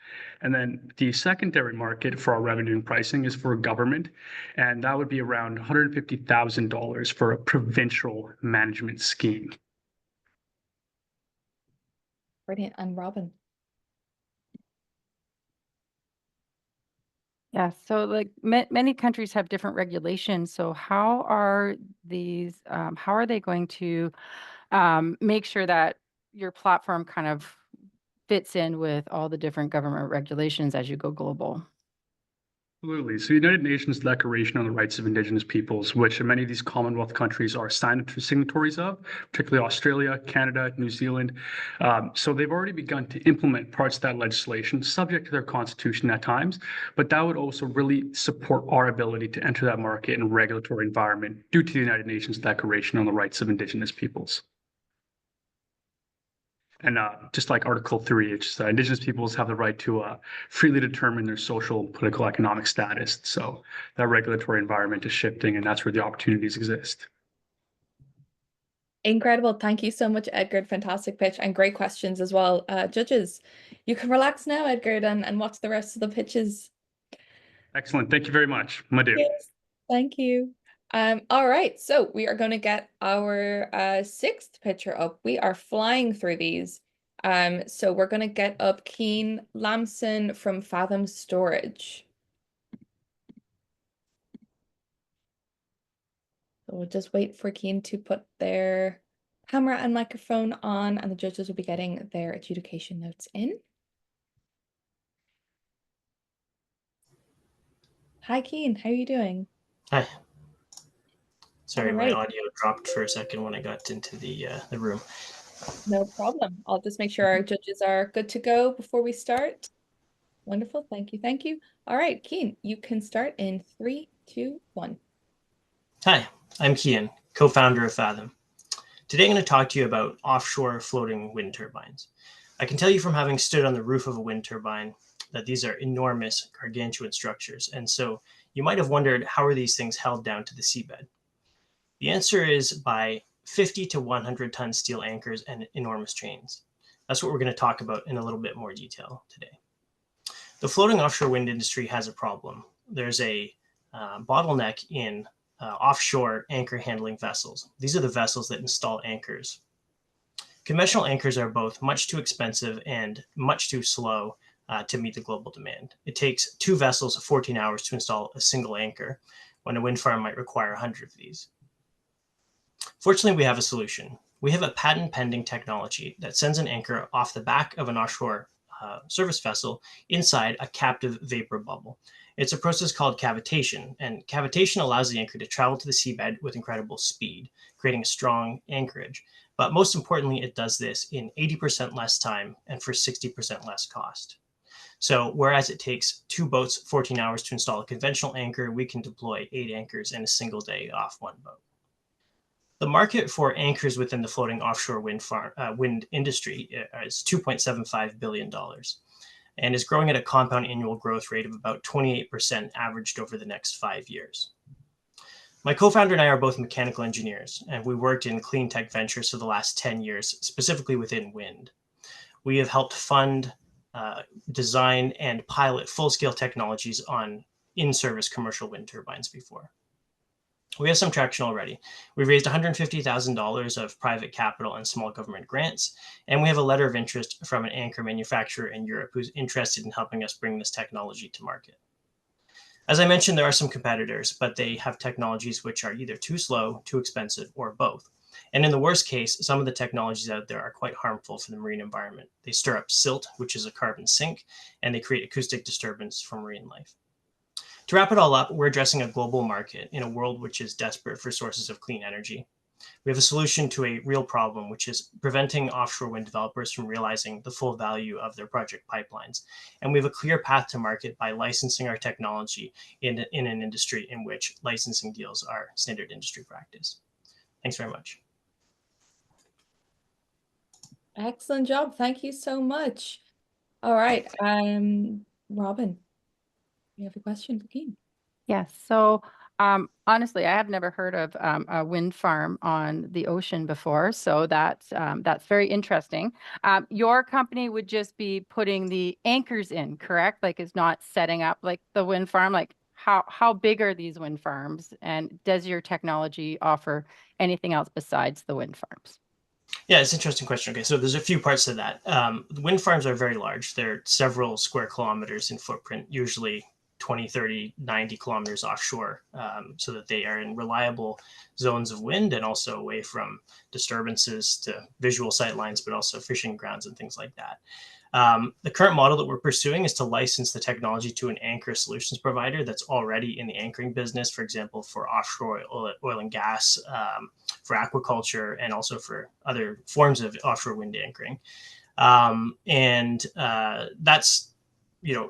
And then the secondary market for our revenue and pricing is for government, and that would be around $150,000 for a provincial management scheme. Brilliant. And Robin. Yeah, so like many countries have different regulations. So how are they going to make sure that your platform kind of fits in with all the different government regulations as you go global? Absolutely. So the United Nations Declaration on the Rights of Indigenous Peoples, which many of these Commonwealth countries are signatories of, particularly Australia, Canada, New Zealand. So they've already begun to implement parts of that legislation, subject to their constitution at times, but that would also really support our ability to enter that market and regulatory environment due to the United Nations Declaration on the Rights of Indigenous Peoples. And just like Article 3, it's Indigenous peoples have the right to freely determine their social, political, economic status. So that regulatory environment is shifting, and that's where the opportunities exist. Incredible. Thank you so much, Edgar. Fantastic pitch and great questions as well. Judges, you can relax now, Edgar, and watch the rest of the pitches. Excellent. Thank you very much. Madhu. Yes. Thank you. All right, so we are going to get our sixth picture up. We are flying through these. So we're going to get up Keen Lamson from Fathom Storage. So we'll just wait for Keen to put their camera and microphone on, and the judges will be getting their adjudication notes in. Hi, Keen. How are you doing? Hi. Sorry, All my right. audio dropped for a second when I got into the room. No problem. I'll just make sure our judges are good to go before we start. Wonderful. Thank you. Thank you. All right, Keen, you can start in 3, 2, 1. Hi, I'm Kian, co-founder of Fathom. Today I'm going to talk to you about offshore floating wind turbines. I can tell you from having stood on the roof of a wind turbine that these are enormous, gargantuan structures. And so you might have wondered, how are these things held down to the seabed? The answer is by 50 to 100 ton steel anchors and enormous chains. That's what we're going to talk about in a little bit more detail today. The floating offshore wind industry has a problem. There's a bottleneck in offshore anchor handling vessels. These are the vessels that install anchors. Conventional anchors are both much too expensive and much too slow to meet the global demand. It takes 2 vessels 14 hours to install a single anchor, when a wind farm might require 100 of these. Fortunately, we have a solution. We have a patent-pending technology that sends an anchor off the back of an offshore service vessel inside a captive vapor bubble. It's a process called cavitation, and cavitation allows the anchor to travel to the seabed with incredible speed, creating a strong anchorage. But most importantly, it does this in 80% less time and for 60% less cost. So whereas it takes 2 boats 14 hours to install a conventional anchor, we can deploy 8 anchors in a single day off 1 boat. The market for anchors within the floating offshore wind industry is $2.75 billion and is growing at a compound annual growth rate of about 28% averaged over the next 5 years. My co-founder and I are both mechanical engineers, and we worked in clean tech ventures for the last 10 years, specifically within wind. We have helped fund, design, and pilot full-scale technologies on in-service commercial wind turbines before. We have some traction already. We've raised $150,000 of private capital and small government grants, and we have a letter of interest from an anchor manufacturer in Europe who's interested in helping us bring this technology to market. As I mentioned, there are some competitors, but they have technologies which are either too slow, too expensive, or both. And in the worst case, some of the technologies out there are quite harmful for the marine environment. They stir up silt, which is a carbon sink, and they create acoustic disturbance for marine life. To wrap it all up, we're addressing a global market in a world which is desperate for sources of clean energy. We have a solution to a real problem, which is preventing offshore wind developers from realizing the full value of their project pipelines. And we have a clear path to market by licensing our technology in an industry in which licensing deals are standard industry practice. Thanks very much. Excellent job. Thank you so much. All right. Robin, you have a question for Keane? Yes. So honestly, I have never heard of a wind farm on the ocean before. So that's very interesting. Your company would just be putting the anchors in, correct? Like it's not setting up like the wind farm. Like how big are these wind farms? And does your technology offer anything else besides the wind farms? Yeah, it's an interesting question. Okay, so there's a few parts to that. The wind farms are very large. They're several square kilometers in footprint, usually 20, 30, 90 kilometers offshore, so that they are in reliable zones of wind and also away from disturbances to visual sight lines, but also fishing grounds and things like that. The current model that we're pursuing is to license the technology to an anchor solutions provider that's already in the anchoring business, for example, for offshore oil and gas, for aquaculture, and also for other forms of offshore wind anchoring. That's,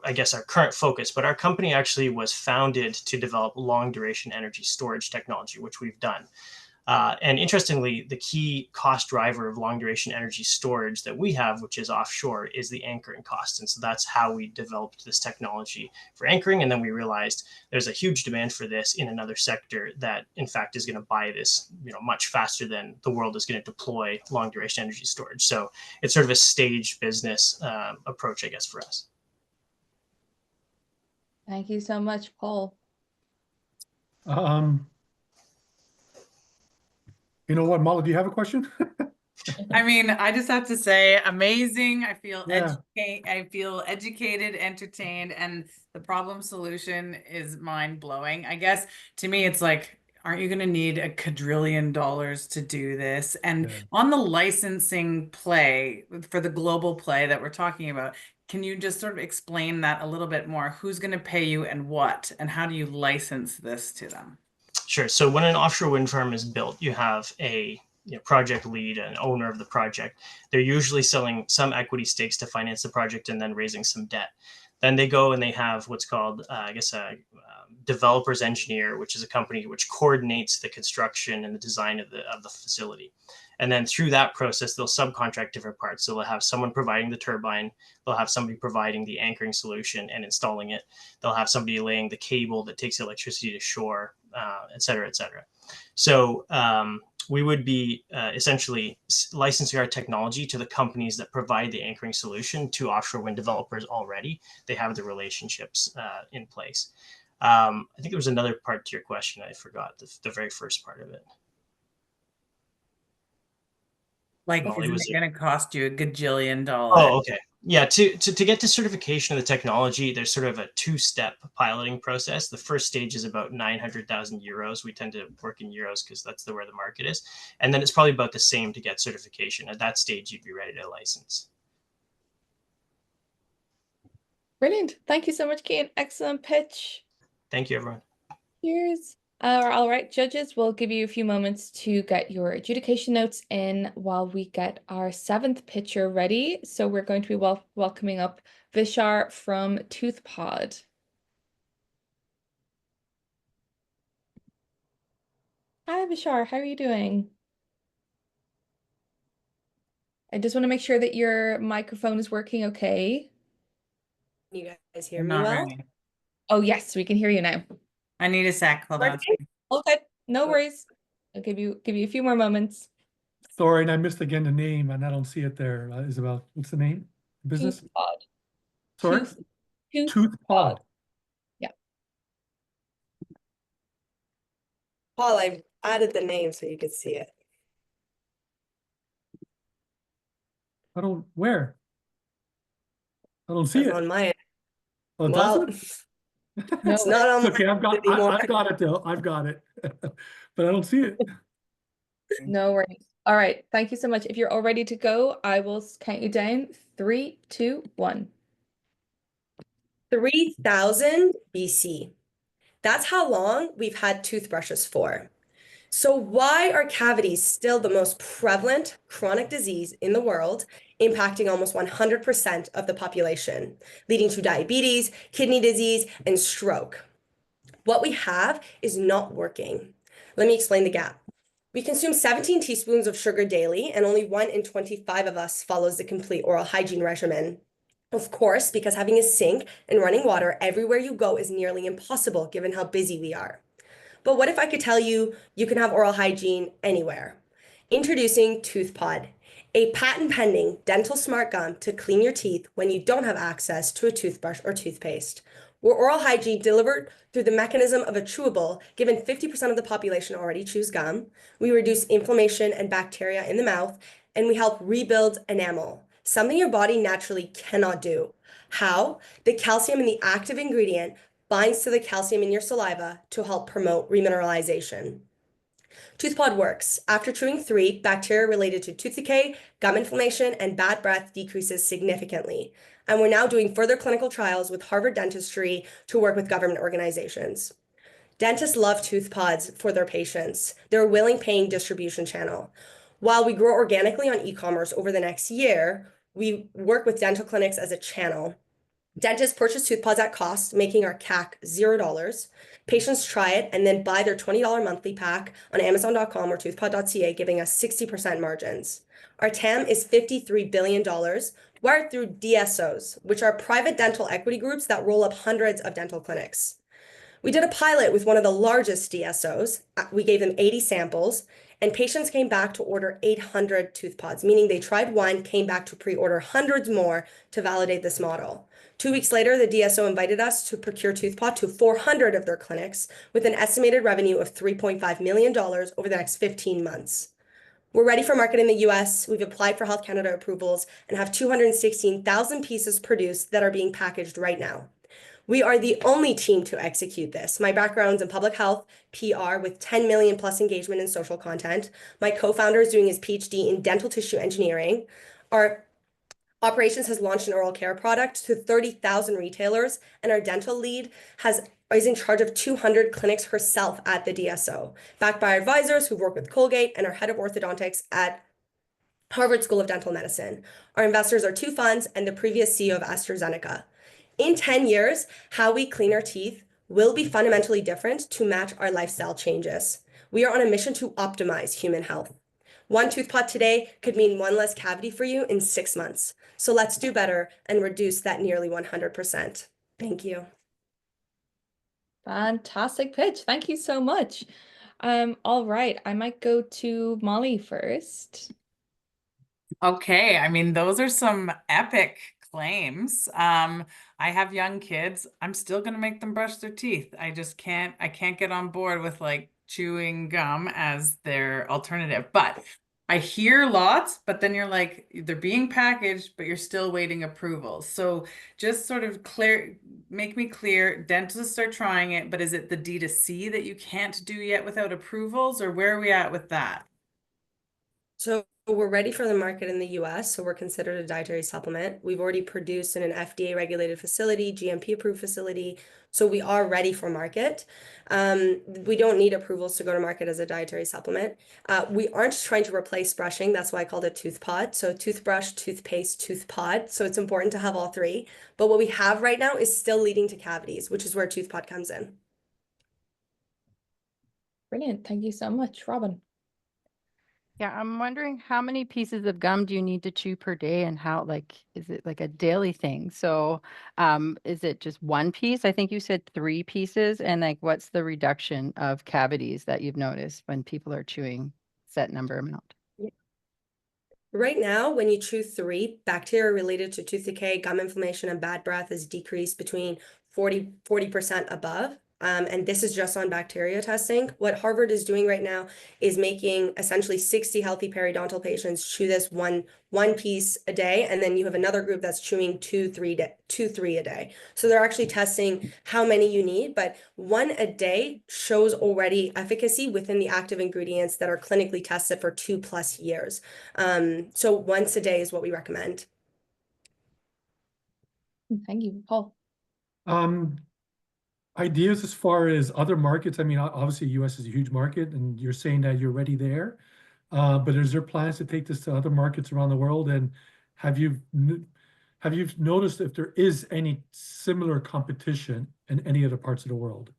I guess our current focus, but our company actually was founded to develop long duration energy storage technology, which we've done. And interestingly, the key cost driver of long duration energy storage that we have, which is offshore, is the anchoring cost. And so that's how we developed this technology for anchoring. And then we realized there's a huge demand for this in another sector that, in fact, is going to buy this, much faster than the world is going to deploy long duration energy storage. So it's sort of a staged business approach, I guess, for us. Thank you so much, Paul. You know what, Molly, do you have a question? I mean, I just have to say, amazing. I feel Yeah. I feel educated, entertained, and the problem solution is mind-blowing. I guess to me, it's like, aren't you going to need $1 quadrillion to do this? And Yeah. on the licensing play for the global play that we're talking about, can you just sort of explain that a little bit more? Who's going to pay you and what, and how do you license this to them? Sure. So when an offshore wind farm is built, you have a project lead, an owner of the project. They're usually selling some equity stakes to finance the project and then raising some debt. Then they go and they have what's called, a developer's engineer, which is a company which coordinates the construction and the design of the facility. And then through that process, they'll subcontract different parts. So they'll have someone providing the turbine, they'll have somebody providing the anchoring solution and installing it. They'll have somebody laying the cable that takes the electricity to shore, et cetera, et cetera. So we would be essentially licensing our technology to the companies that provide the anchoring solution to offshore wind developers already. They have the relationships in place. I think there was another part to your question. I forgot the very first part of it. Like, Molly, isn't it going to cost you $1 gajillion? Oh, okay. Yeah, to get to certification of the technology, there's sort of a 2-step piloting process. The first stage is about 900,000 euros. We tend to work in euros because that's where the market is. And then it's probably about the same to get certification. At that stage, you'd be ready to license. Brilliant. Thank you so much, Cian. Excellent pitch. Thank you, everyone. Cheers. All right, judges, we'll give you a few moments to get your adjudication notes in while we get our 7th pitcher ready. So we're going to be welcoming up Vishar from ToothPod. Hi, Vishar. How are you doing? I just want to make sure that your microphone is working okay. You guys hear me Not well? really. Oh, yes, we can hear you now. I need a sec. Hold on. Okay, no worries. I'll give you a few more moments. Sorry, and I missed again the name, and I don't see it there. Isabel, what's the name? Business? ToothPod. Sorry? ToothPod. Yeah. Paul, I've added the name so you could see it. Where? I don't see It's it. on my end. Oh, it Well, doesn't? No, it's not on It's okay, my I've got it though. I've got it. But I don't see it. no worries. All right. Thank you so much. If you're all ready to go, I will count you down. 3, 2, 1. 3000 BC. That's how long we've had toothbrushes for. So why are cavities still the most prevalent chronic disease in the world, impacting almost 100% of the population, leading to diabetes, kidney disease, and stroke? What we have is not working. Let me explain the gap. We consume 17 teaspoons of sugar daily, and only 1 in 25 of us follows the complete oral hygiene regimen. Of course, because having a sink and running water everywhere you go is nearly impossible given how busy we are. But what if I could tell you you can have oral hygiene anywhere? Introducing ToothPod, a patent-pending dental smart gum to clean your teeth when you don't have access to a toothbrush or toothpaste. We're oral hygiene delivered through the mechanism of a chewable, given 50% of the population already chews gum. We reduce inflammation and bacteria in the mouth, and we help rebuild enamel, something your body naturally cannot do. How? The calcium in the active ingredient binds to the calcium in your saliva to help promote remineralization. ToothPod works. After chewing 3, bacteria related to tooth decay, gum inflammation, and bad breath decreases significantly. And we're now doing further clinical trials with Harvard Dentistry to work with government organizations. Dentists love ToothPods for their patients. They're a willing paying distribution channel. While we grow organically on e-commerce over the next year, we work with dental clinics as a channel. Dentists purchase ToothPods at cost, making our CAC $0. Patients try it and then buy their $20 monthly pack on Amazon.com or toothpod.ca, giving us 60% margins. Our TAM is $53 billion, wired through DSOs, which are private dental equity groups that roll up hundreds of dental clinics. We did a pilot with one of the largest DSOs. We gave them 80 samples, and patients came back to order 800 ToothPods, meaning they tried one, came back to pre-order hundreds more to validate this model. 2 weeks later, the DSO invited us to procure ToothPod to 400 of their clinics with an estimated revenue of $3.5 million over the next 15 months. We're ready for market in the US. We've applied for Health Canada approvals and have 216,000 pieces produced that are being packaged right now. We are the only team to execute this. My background's in public health, PR, with 10 million plus engagement in social content. My co-founder is doing his PhD in dental tissue engineering. Our operations has launched an oral care product to 30,000 retailers, and our dental lead is in charge of 200 clinics herself at the DSO, backed by our advisors who work with Colgate and our head of orthodontics at Harvard School of Dental Medicine. Our investors are 2 funds and the previous CEO of AstraZeneca. In 10 years, how we clean our teeth will be fundamentally different to match our lifestyle changes. We are on a mission to optimize human health. 1 ToothPod today could mean 1 less cavity for you in 6 months. So let's do better and reduce that nearly 100%. Thank you. Fantastic pitch. Thank you so much. All right, I might go to Molly first. Okay, I mean, those are some epic claims. I have young kids. I'm still gonna make them brush their teeth. I can't get on board with like chewing gum as their alternative. But I hear lots, but then you're like, they're being packaged, but you're still waiting approval. So just sort of make me clear, dentists are trying it, but is it the D2C that you can't do yet without approvals, or where are we at with that? So we're ready for the market in the US, so we're considered a dietary supplement. We've already produced in an FDA regulated facility, GMP approved facility, so we are ready for market. We don't need approvals to go to market as a dietary supplement. We aren't trying to replace brushing. That's why I called it tooth pod. So toothbrush, toothpaste, tooth pod. So it's important to have all three. But what we have right now is still leading to cavities, which is where tooth pod comes in. Brilliant. Thank you so much, Robin. Yeah, I'm wondering how many pieces of gum do you need to chew per day and how, like, is it like a daily thing? So, is it just one piece? I think you said 3 pieces. And like, what's the reduction of cavities that you've noticed when people are chewing set number amount? Right now, when you chew 3, bacteria related to tooth decay, gum inflammation, and bad breath is decreased between 40% above. And this is just on bacteria testing. What Harvard is doing right now is making essentially 60 healthy periodontal patients chew this one piece a day, and then you have another group that's chewing 2-3 a day. So they're actually testing how many you need, but 1 a day shows already efficacy within the active ingredients that are clinically tested for 2+ years. So once a day is what we recommend. Thank you, Paul. Ideas as far as other markets. I mean, obviously US is a huge market and you're saying that you're ready there. But is there plans to take this to other markets around the world? And have you noticed if there is any similar competition in any other parts of the world?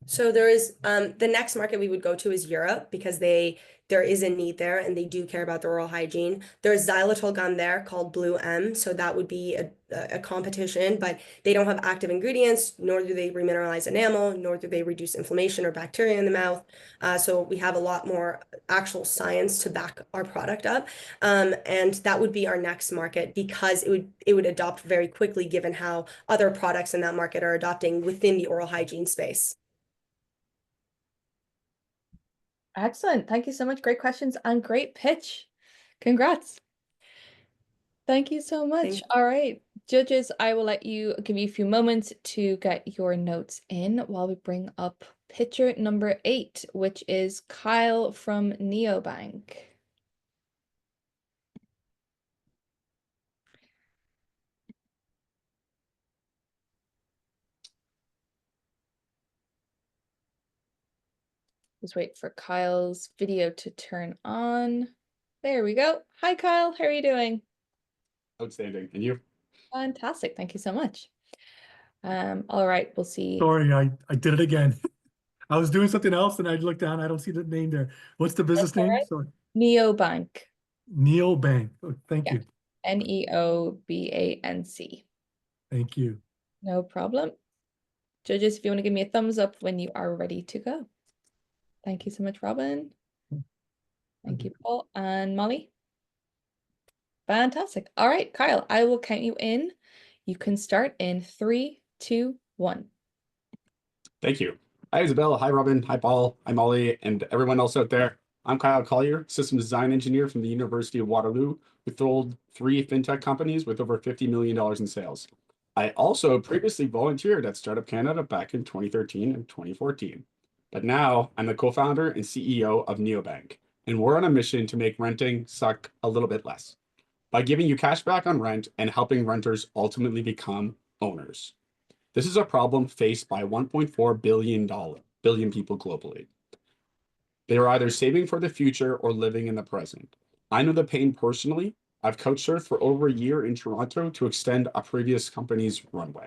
So there is the next market we would go to is Europe, because there is a need there and they do care about their oral hygiene. There's xylitol gum there called Blue M, so that would be a competition, but they don't have active ingredients, nor do they remineralize enamel, nor do they reduce inflammation or bacteria in the mouth. So we have a lot more actual science to back our product up, and that would be our next market, because it would adopt very quickly given how other products in that market are adopting within the oral hygiene space. Excellent. Thank you so much. Great questions and great pitch. Congrats. Thank you so much. All right, judges, I will give you a few moments to get your notes in while we bring up pitcher number 8, which is Kyle from Neobank. Just wait for Kyle's video to turn on. There we go. Hi, Kyle. How are you doing? Outstanding. And you? Fantastic. Thank you so much. All right, we'll see. Sorry, I did it again. I was doing something else and I looked down. I don't see the name there. What's the business name? Right. Sorry. Neobank. Neobank. Oh, thank you. Neobanc. Thank you. No problem. Judges, if you want to give me a thumbs up when you are ready to go. Thank you so much, Robin. Thank you, Paul and Molly. Fantastic. All right, Kyle, I will count you in. You can start in 3, 2, 1. Thank you. Hi, Isabel. Hi, Robin. Hi, Paul. Hi, Molly, and everyone else out there. I'm Kyle Collier, System Design Engineer from the University of Waterloo, who sold 3 fintech companies with over $50 million in sales. I also previously volunteered at Startup Canada back in 2013 and 2014. But now I'm the co-founder and CEO of Neobank, and we're on a mission to make renting suck a little bit less by giving you cash back on rent and helping renters ultimately become owners. This is a problem faced by 1.4 billion people globally. They are either saving for the future or living in the present. I know the pain personally. I've couchsurfed for over a year in Toronto to extend a previous company's runway.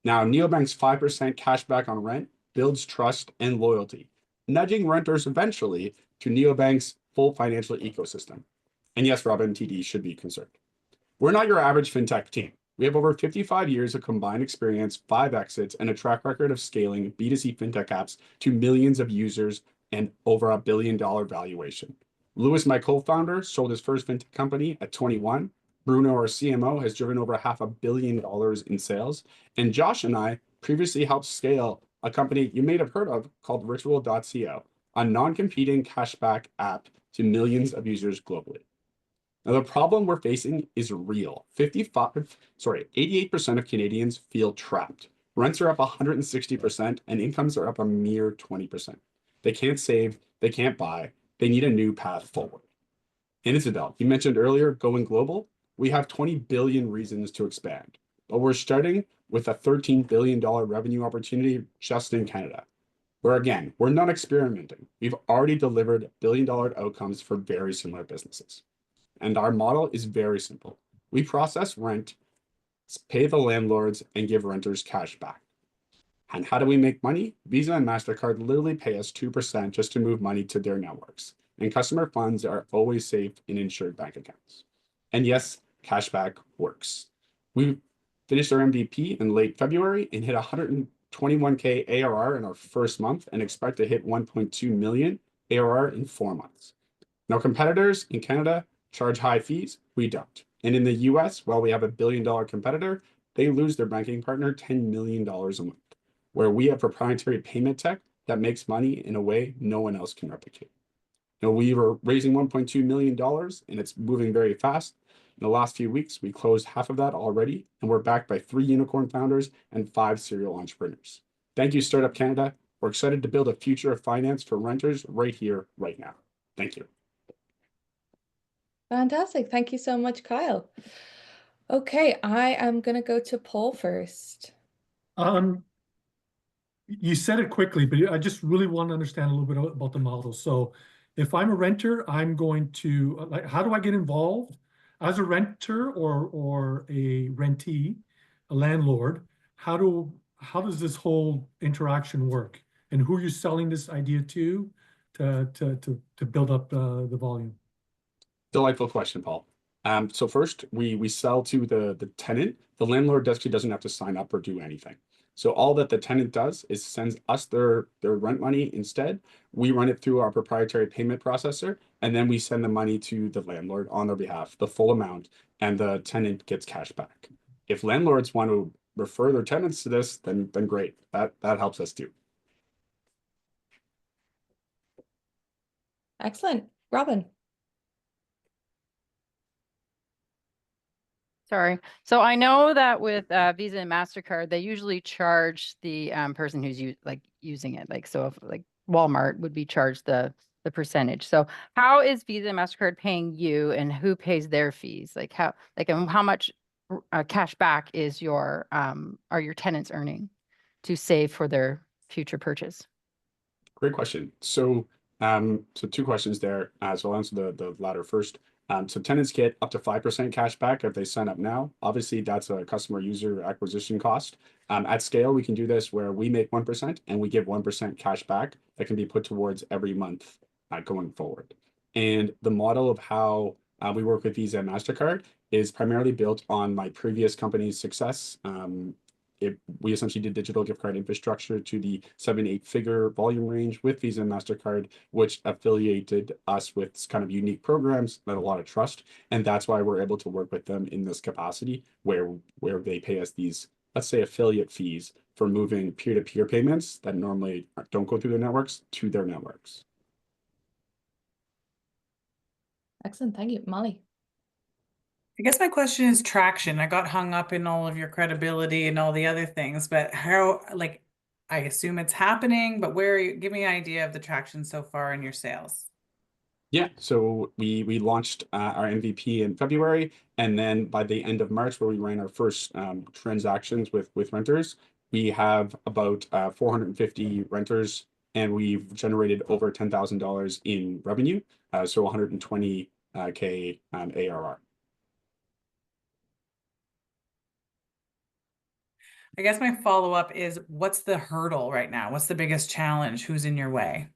Now, Neobank's 5% cash back on rent builds trust and loyalty, nudging renters eventually to Neobank's full financial ecosystem. And yes, Robin, TD should be concerned. We're not your average fintech team. We have over 55 years of combined experience, 5 exits, and a track record of scaling B2C fintech apps to millions of users and over $1 billion valuation. Louis, my co-founder, sold his first fintech company at 21. Bruno, our CMO, has driven over $500 million in sales. And Josh and I previously helped scale a company you may have heard of called Ritual.co, a non-competing cashback app to millions of users globally. Now, the problem we're facing is real. 88% of Canadians feel trapped. Rents are up 160% and incomes are up a mere 20%. They can't save, they can't buy, They need a new path forward. And Isabel, you mentioned earlier going global. We have 20 billion reasons to expand, but we're starting with a $13 billion revenue opportunity just in Canada. Where again, we're not experimenting. We've already delivered billion-dollar outcomes for very similar businesses. And our model is very simple. We process rent, pay the landlords, and give renters cash back. And how do we make money? Visa and MasterCard literally pay us 2% just to move money to their networks. And customer funds are always safe in insured bank accounts. And yes, cashback works. We finished our MVP in late February and hit 121K ARR in our first month and expect to hit 1.2 million ARR in 4 months. Now, competitors in Canada charge high fees. We don't. And in the US, while we have a billion-dollar competitor, they lose their banking partner $10 million a month, where we have proprietary payment tech that makes money in a way no one else can replicate. Now, we were raising $1.2 million and it's moving very fast. In the last few weeks, we closed half of that already, and we're backed by 3 unicorn founders and 5 serial entrepreneurs. Thank you, Startup Canada. We're excited to build a future of finance for renters right here, right now. Thank you. Fantastic. Thank you so much, Kyle. Okay, I am going to go to Paul first. You said it quickly, but I just really want to understand a little bit about the model. So if I'm a renter, I'm going to, like, how do I get involved as a renter or a rentee, a landlord? How does this whole interaction work? And who are you selling this idea to build up the volume? Delightful question, Paul. So first, we sell to the tenant. The landlord actually doesn't have to sign up or do anything. So all that the tenant does is sends us their rent money instead. We run it through our proprietary payment processor, and then we send the money to the landlord on their behalf, the full amount, and the tenant gets cash back. If landlords want to refer their tenants to this, then great. That helps us too. Excellent. Robin. Sorry. So I know that with Visa and MasterCard, they usually charge the person who's using it. Like, so if like Walmart would be charged the percentage. So how is Visa and MasterCard paying you, and who pays their fees? Like and how much cash back is are your tenants earning to save for their future purchase? Great question. So 2 questions there. So I'll answer the latter first. So tenants get up to 5% cash back if they sign up now. Obviously, that's a customer user acquisition cost. At scale, we can do this where we make 1% and we give 1% cash back that can be put towards every month going forward. And the model of how we work with Visa and MasterCard is primarily built on my previous company's success. We essentially did digital gift card infrastructure to the 7-8 figure volume range with Visa and MasterCard, which affiliated us with kind of unique programs that a lot of trust. And that's why we're able to work with them in this capacity where they pay us these, let's say, affiliate fees for moving peer-to-peer payments that normally don't go through their networks to their networks. Excellent. Thank you. Molly. I guess my question is traction. I got hung up in all of your credibility and all the other things, but how, like, I assume it's happening, but where are you? Give me an idea of the traction so far in your sales. Yeah, so we launched our MVP in February, and then by the end of March, where we ran our first transactions with renters, we have about 450 renters, and we've generated over $10,000 in revenue, so 120K ARR. I guess my follow-up is, what's the hurdle right now? What's the biggest challenge? Who's in your way?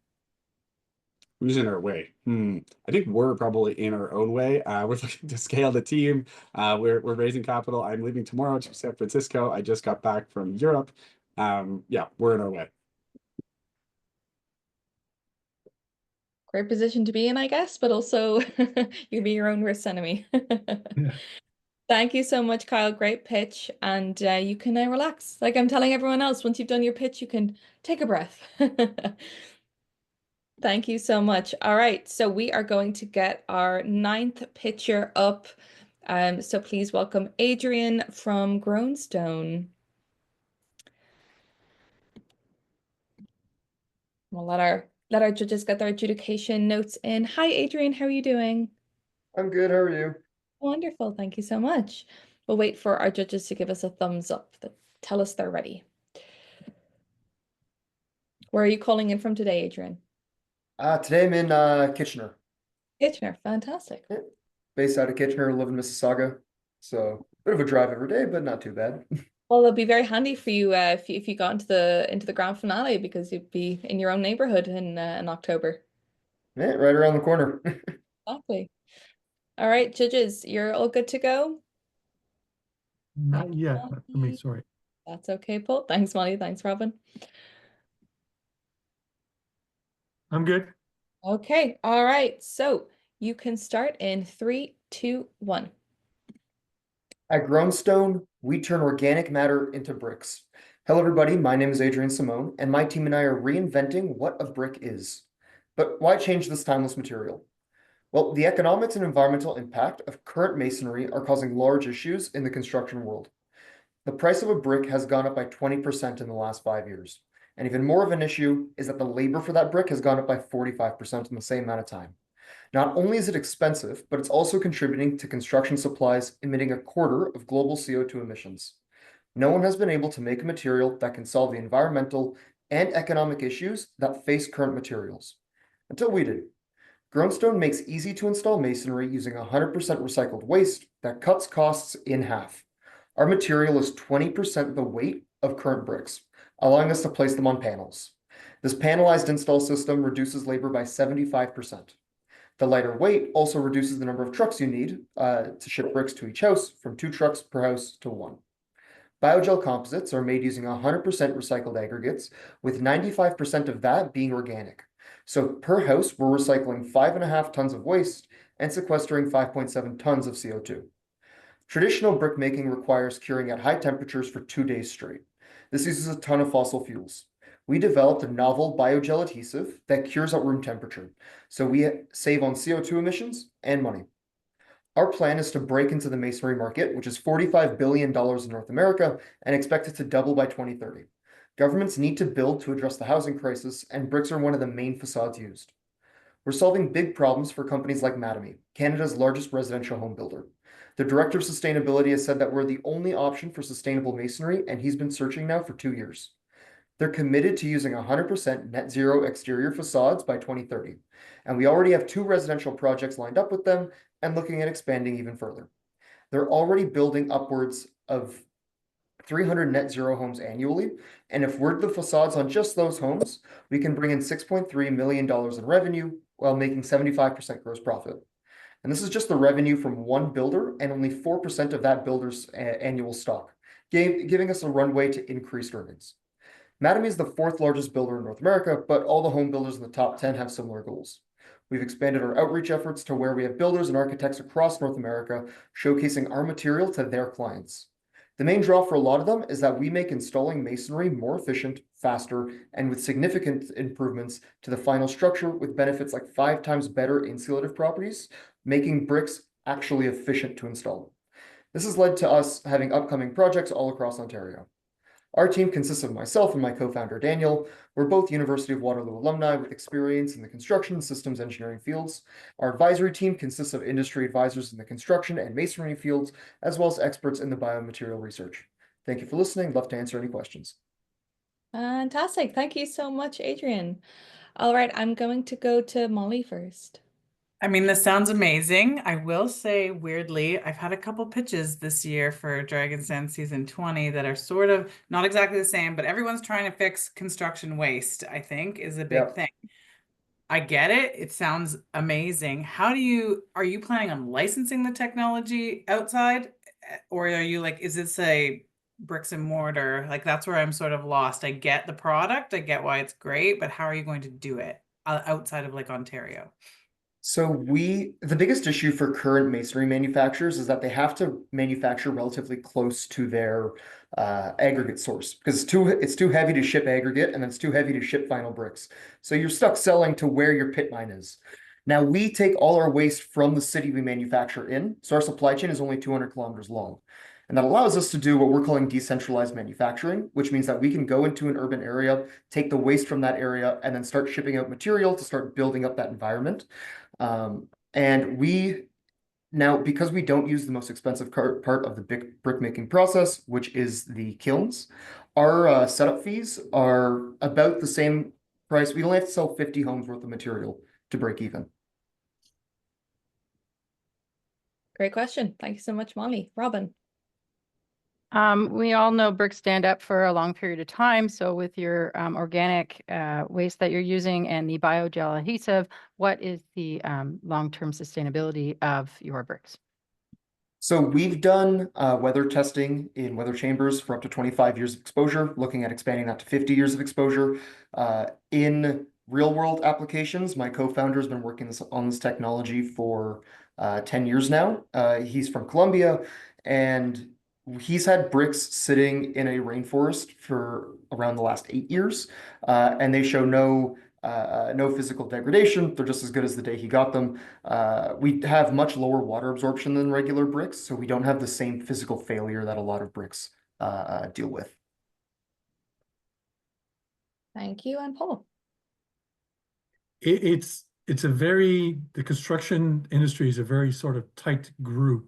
Who's in our way? I think we're probably in our own way. We're looking to scale the team. We're raising capital. I'm leaving tomorrow to San Francisco. I just got back from Europe. Yeah, we're in our way. Great position to be in, I guess, but also you can be your own worst enemy. Yeah. Thank you so much, Kyle. Great pitch. And you can relax. Like I'm telling everyone else, once you've done your pitch, you can take a breath. Thank you so much. All right, so we are going to get our 9th pitcher up. So please welcome Adrian from Grownstone. We'll let our let our judges get their adjudication notes in. Hi, Adrian, how are you doing? I'm good. How are you? Wonderful, thank you so much. We'll wait for our judges to give us a thumbs up that tell us they're ready. Where are you calling in from today, Adrian? Today I'm in Kitchener. Kitchener, fantastic. Yeah. Based out of Kitchener, live in Mississauga. So bit of a drive every day, but not too bad. Well, it'll be very handy for you if you got into the grand finale because you'd be in your own neighborhood in October. Yeah, right around the corner. Exactly. All right, judges, you're all good to go? Not yet, not for me, sorry. That's okay, Paul. Thanks, Molly. Thanks, Robin. I'm good. Okay, all right. So you can start in 3, 2, 1. At Grownstone, we turn organic matter into bricks. Hello, everybody. My name is Adrian Simone, and my team and I are reinventing what a brick is. But why change this timeless material? Well, the economics and environmental impact of current masonry are causing large issues in the construction world. The price of a brick has gone up by 20% in the last 5 years. And even more of an issue is that the labor for that brick has gone up by 45% in the same amount of time. Not only is it expensive, but it's also contributing to construction supplies emitting a quarter of global CO2 emissions. No one has been able to make a material that can solve the environmental and economic issues that face current materials. Until we did. Grownstone makes easy to install masonry using 100% recycled waste that cuts costs in half. Our material is 20% the weight of current bricks, allowing us to place them on panels. This panelized install system reduces labor by 75%. The lighter weight also reduces the number of trucks you need to ship bricks to each house from 2 trucks per house to 1. Biogel composites are made using 100% recycled aggregates, with 95% of that being organic. So per house, we're recycling 5.5 tons of waste and sequestering 5.7 tons of CO2. Traditional brick making requires curing at high temperatures for 2 days straight. This uses a ton of fossil fuels. We developed a novel biogel adhesive that cures at room temperature, so we save on CO2 emissions and money. Our plan is to break into the masonry market, which is $45 billion in North America, and expect it to double by 2030. Governments need to build to address the housing crisis, and bricks are one of the main facades used. We're solving big problems for companies like Mattamy, Canada's largest residential home builder. The Director of Sustainability has said that we're the only option for sustainable masonry, and he's been searching now for 2 years. They're committed to using 100% net zero exterior facades by 2030, and we already have 2 residential projects lined up with them and looking at expanding even further. They're already building upwards of 300 net zero homes annually, and if we're the facades on just those homes, we can bring in $6.3 million in revenue while making 75% gross profit. And this is just the revenue from one builder and only 4% of that builder's annual stock, giving us a runway to increased earnings. Mattamy is the 4th largest builder in North America, but all the home builders in the top 10 have similar goals. We've expanded our outreach efforts to where we have builders and architects across North America, showcasing our material to their clients. The main draw for a lot of them is that we make installing masonry more efficient, faster, and with significant improvements to the final structure with benefits like 5 times better insulative properties, making bricks actually efficient to install. This has led to us having upcoming projects all across Ontario. Our team consists of myself and my co-founder, Daniel. We're both University of Waterloo alumni with experience in the construction and systems engineering fields. Our advisory team consists of industry advisors in the construction and masonry fields, as well as experts in the biomaterial research. Thank you for listening. Love to answer any questions. Fantastic. Thank you so much, Adrian. All right, I'm going to go to Molly first. I mean, this sounds amazing. I will say, weirdly, I've had a couple pitches this year for Dragon's Den Season 20 that are sort of not exactly the same, but everyone's trying to fix construction waste, I think, is a big thing. I get it. It sounds amazing. Are you planning on licensing the technology outside? Or are you like, is this a bricks and mortar? Like, that's where I'm sort of lost. I get the product. I get why it's great, but how are you going to do it outside of like Ontario? So the biggest issue for current masonry manufacturers is that they have to manufacture relatively close to their aggregate source because it's too heavy to ship aggregate and it's too heavy to ship final bricks. So you're stuck selling to where your pit mine is. Now we take all our waste from the city we manufacture in, so our supply chain is only 200 kilometers long. And that allows us to do what we're calling decentralized manufacturing, which means that we can go into an urban area, take the waste from that area, and then start shipping out material to start building up that environment. And we now, because we don't use the most expensive part of the brick making process, which is the kilns, our setup fees are about the same price. We only have to sell 50 homes worth of material to break even. Great question. Thank you so much, Molly. Robin. We all know bricks stand up for a long period of time. So with your organic waste that you're using and the biogel adhesive, what is the long-term sustainability of your bricks? So we've done weather testing in weather chambers for up to 25 years of exposure, looking at expanding that to 50 years of exposure. In real world applications, my co-founder has been working on this technology for 10 years now. He's from Colombia, and he's had bricks sitting in a rainforest for around the last 8 years, and they show no physical degradation. They're just as good as the day he got them. We have much lower water absorption than regular bricks, so we don't have the same physical failure that a lot of bricks deal with. Thank you, and Paul. It's the construction industry is a very sort of tight group.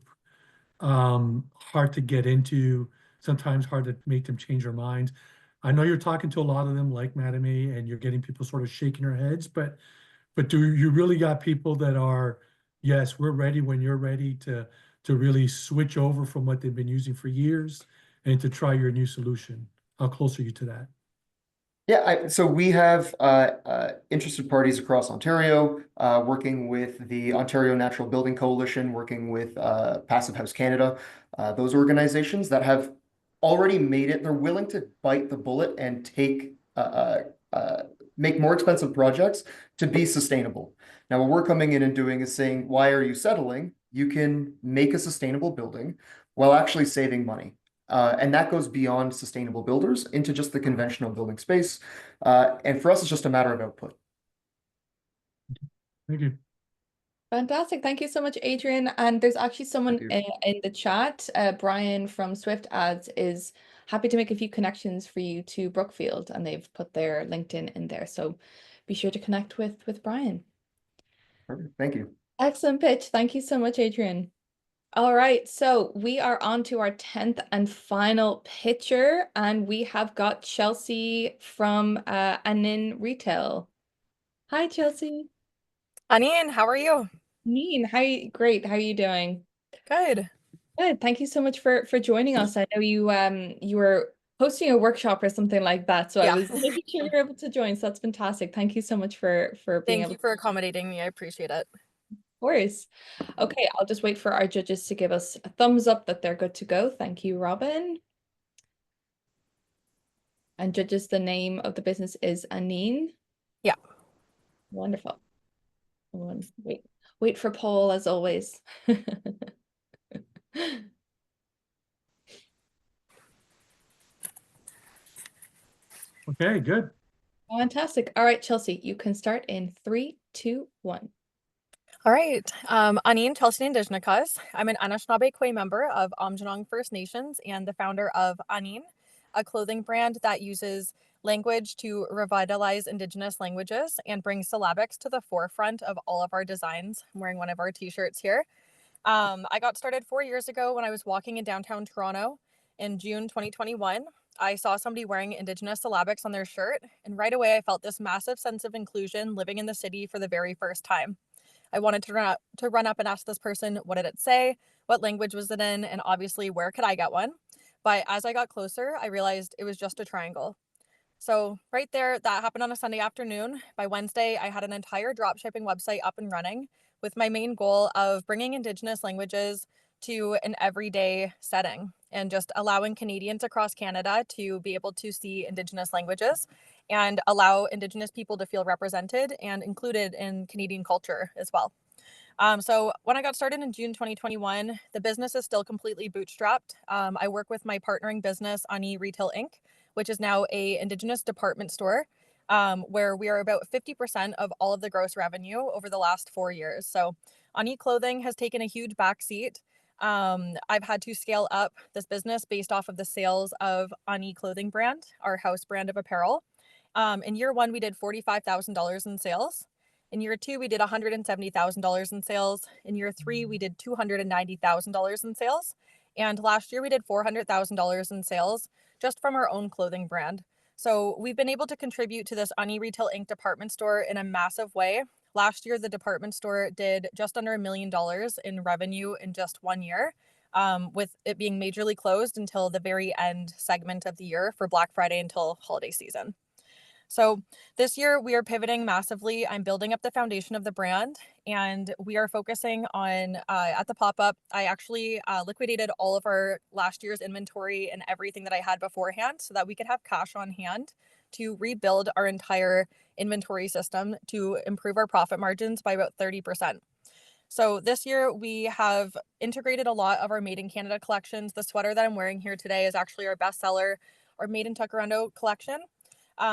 Hard to get into, sometimes hard to make them change their minds. I know you're talking to a lot of them like Madame A, and you're getting people sort of shaking their heads, but do you really got people that are, yes, we're ready when you're ready to really switch over from what they've been using for years and to try your new solution? How close are you to that? Yeah, so we have interested parties across Ontario, working with the Ontario Natural Building Coalition, working with Passive House Canada, those organizations that have already made it. They're willing to bite the bullet and take make more expensive projects to be sustainable. Now, what we're coming in and doing is saying, why are you settling? You can make a sustainable building while actually saving money. And that goes beyond sustainable builders into just the conventional building space. And for us, it's just a matter of output. Thank you. Fantastic. Thank you so much, Adrian. And there's actually someone in the chat, Brian from Swift Ads, is happy to make a few connections for you to Brookfield, and they've put their LinkedIn in there. So be sure to connect with Brian. Perfect. Thank you. Excellent pitch. Thank you so much, Adrian. All right, so we are on to our 10th and final pitcher, and we have got Chelsea from Anin Retail. Hi, Chelsea. Anin, how are you? Great. How are you doing? Good. Good. Thank you so much for joining us. I know you were hosting a workshop or something like that, so Yeah. I was making sure you were able to join. So that's fantastic. Thank you so much for being able. Thank you for accommodating me. I appreciate it. Of course. Okay, I'll just wait for our judges to give us a thumbs up that they're good to go. Thank you, Robin. And judges, the name of the business is Anin. Yeah. Wonderful. Wait for Paul as always. Okay, good. Fantastic. All right, Chelsea, you can start in 3, 2, 1. All right. Anin Chelsea Indigenous. I'm an Anishinaabe member of Amjanong First Nations and the founder of Anin, a clothing brand that uses language to revitalize Indigenous languages and bring syllabics to the forefront of all of our designs. I'm wearing one of our t-shirts here. I got started 4 years ago when I was walking in downtown Toronto in June 2021. I saw somebody wearing Indigenous syllabics on their shirt, and right away I felt this massive sense of inclusion living in the city for the very first time. I wanted to run up and ask this person, what did it say? What language was it in? And obviously, where could I get one? But as I got closer, I realized it was just a triangle. So right there, that happened on a Sunday afternoon. By Wednesday, I had an entire dropshipping website up and running with my main goal of bringing Indigenous languages to an everyday setting and just allowing Canadians across Canada to be able to see Indigenous languages and allow Indigenous people to feel represented and included in Canadian culture as well. So when I got started in June 2021, the business is still completely bootstrapped. I work with my partnering business, Ani Retail Inc., which is now a Indigenous department store, where we are about 50% of all of the gross revenue over the last 4 years. So Ani Clothing has taken a huge backseat. I've had to scale up this business based off of the sales of Ani clothing brand, our house brand of apparel. In year one, we did $45,000 in sales. In year two, we did $170,000 in sales. In year three, we did $290,000 in sales. And last year, we did $400,000 in sales just from our own clothing brand. So we've been able to contribute to this Ani Retail Inc. department store in a massive way. Last year, the department store did just under $1 million in revenue in just 1 year, with it being majorly closed until the very end segment of the year for Black Friday until holiday season. So this year we are pivoting massively. I'm building up the foundation of the brand, and we are focusing on at the pop-up. I actually liquidated all of our last year's inventory and everything that I had beforehand so that we could have cash on hand to rebuild our entire inventory system to improve our profit margins by about 30%. So this year we have integrated a lot of our Made in Canada collections. The sweater that I'm wearing here today is actually our bestseller, our Made in Tuckerando collection.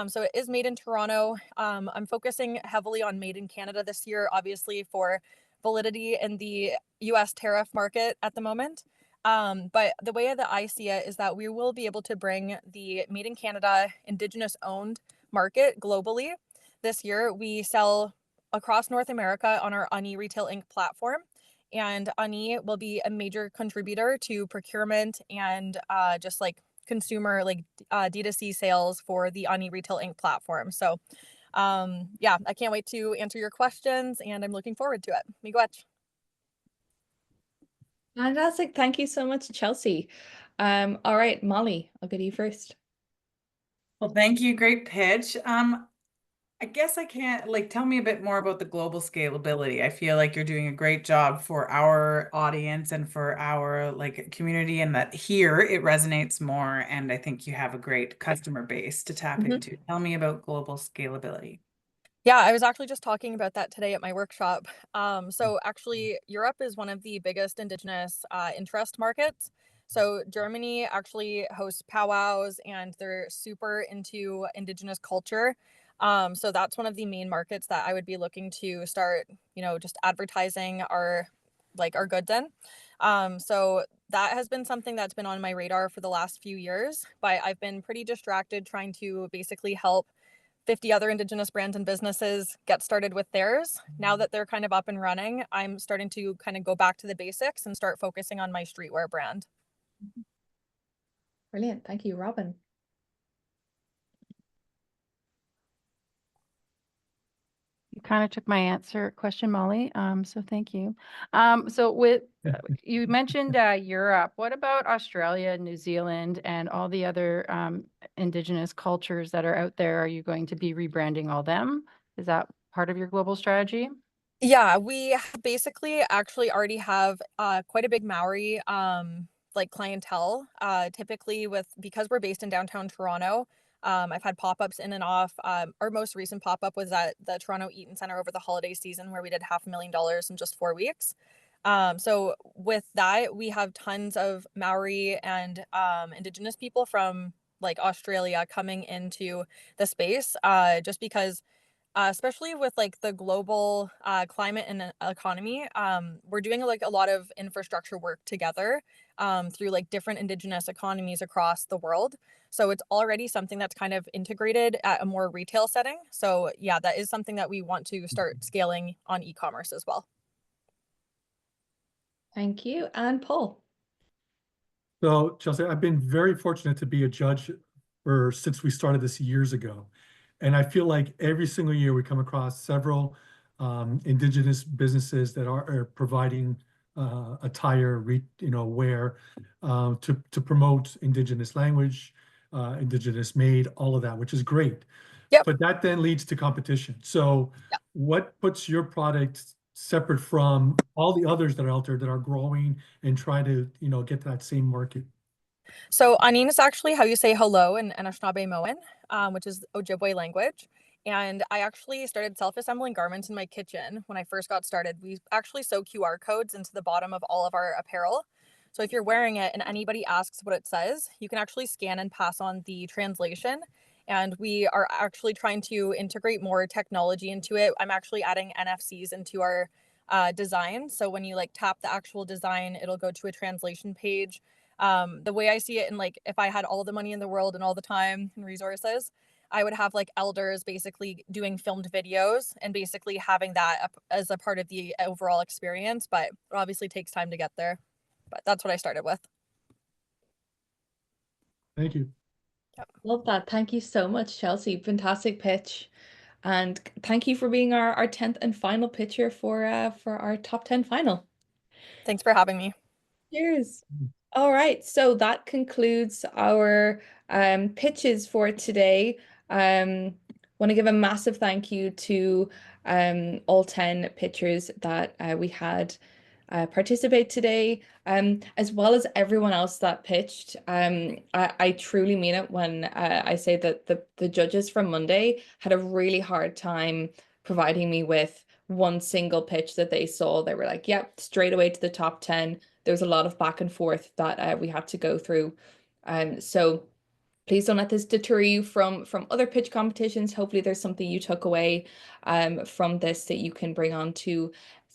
So it is made in Toronto. I'm focusing heavily on Made in Canada this year, obviously for validity in the US tariff market at the moment. But the way that I see it is that we will be able to bring the Made in Canada Indigenous owned market globally. This year, we sell across North America on our Ani Retail Inc. platform. And Ani will be a major contributor to procurement and just like consumer like D2C sales for the Ani Retail Inc. platform. So yeah, I can't wait to answer your questions and I'm looking forward to it. Miigwech. Fantastic. Thank you so much, Chelsea. All right, Molly, I'll go to you first. Well, thank you. Great pitch. I guess I can't tell me a bit more about the global scalability. I feel like you're doing a great job for our audience and for our community, and that here it resonates more. And I think you have a great customer base to tap into. Tell me about global scalability. Yeah, I was actually just talking about that today at my workshop. So actually, Europe is one of the biggest Indigenous interest markets. So Germany actually hosts powwows and they're super into Indigenous culture. So that's one of the main markets that I would be looking to start, just advertising our goods in. So that has been something that's been on my radar for the last few years, but I've been pretty distracted trying to basically help 50 other Indigenous brands and businesses get started with theirs. Now that they're kind of up and running, I'm starting to kind of go back to the basics and start focusing on my streetwear brand. Brilliant. Thank you, Robin. You kind of took my question, Molly. So thank you. So you mentioned Europe. What about Australia, New Zealand, and all the other Indigenous cultures that are out there? Are you going to be rebranding all them? Is that part of your global strategy? Yeah, we basically actually already have quite a big Maori clientele. Typically because we're based in downtown Toronto. I've had pop-ups in and off. Our most recent pop-up was at the Toronto Eaton Centre over the holiday season where we did $500,000 in just 4 weeks. So with that, we have tons of Maori and Indigenous people from Australia coming into the space just because especially with the global climate and economy, we're doing a lot of infrastructure work together through different Indigenous economies across the world. So it's already something that's kind of integrated at a more retail setting. So yeah, that is something that we want to start scaling on e-commerce as well. Thank you. And Paul. So Chelsea, I've been very fortunate to be a judge since we started this years ago. And I feel like every single year we come across several Indigenous businesses that are providing attire, wear to promote Indigenous language, Indigenous made, all of that, which is great. Yep. But that then leads to competition. So what puts your product separate from all the others that are out there that are growing and try to, get to that same market? So Anin is actually how you say hello in Anishinaabemowin, which is Ojibwe language. And I actually started self-assembling garments in my kitchen when I first got started. We actually sew QR codes into the bottom of all of our apparel. So if you're wearing it and anybody asks what it says, you can actually scan and pass on the translation. And we are actually trying to integrate more technology into it. I'm actually adding NFCs into our design. So when you like tap the actual design, it'll go to a translation page. The way I see it, and like if I had all the money in the world and all the time and resources, I would have like elders basically doing filmed videos and basically having that as a part of the overall experience. But it obviously takes time to get there. But that's what I started with. Thank you. Love that. Thank you so much, Chelsea. Fantastic pitch. And thank you for being our 10th and final pitcher for our top 10 final. Thanks for having me. Cheers. All right, so that concludes our pitches for today. Want to give a massive thank you to all 10 pitchers that we had participate today, as well as everyone else that pitched. I truly mean it when I say that the judges from Monday had a really hard time providing me with one single pitch that they saw. They were like, yep, straight away to the top 10. There was a lot of back and forth that we had to go through. So please don't let this deter you from other pitch competitions. Hopefully there's something you took away from this that you can bring on to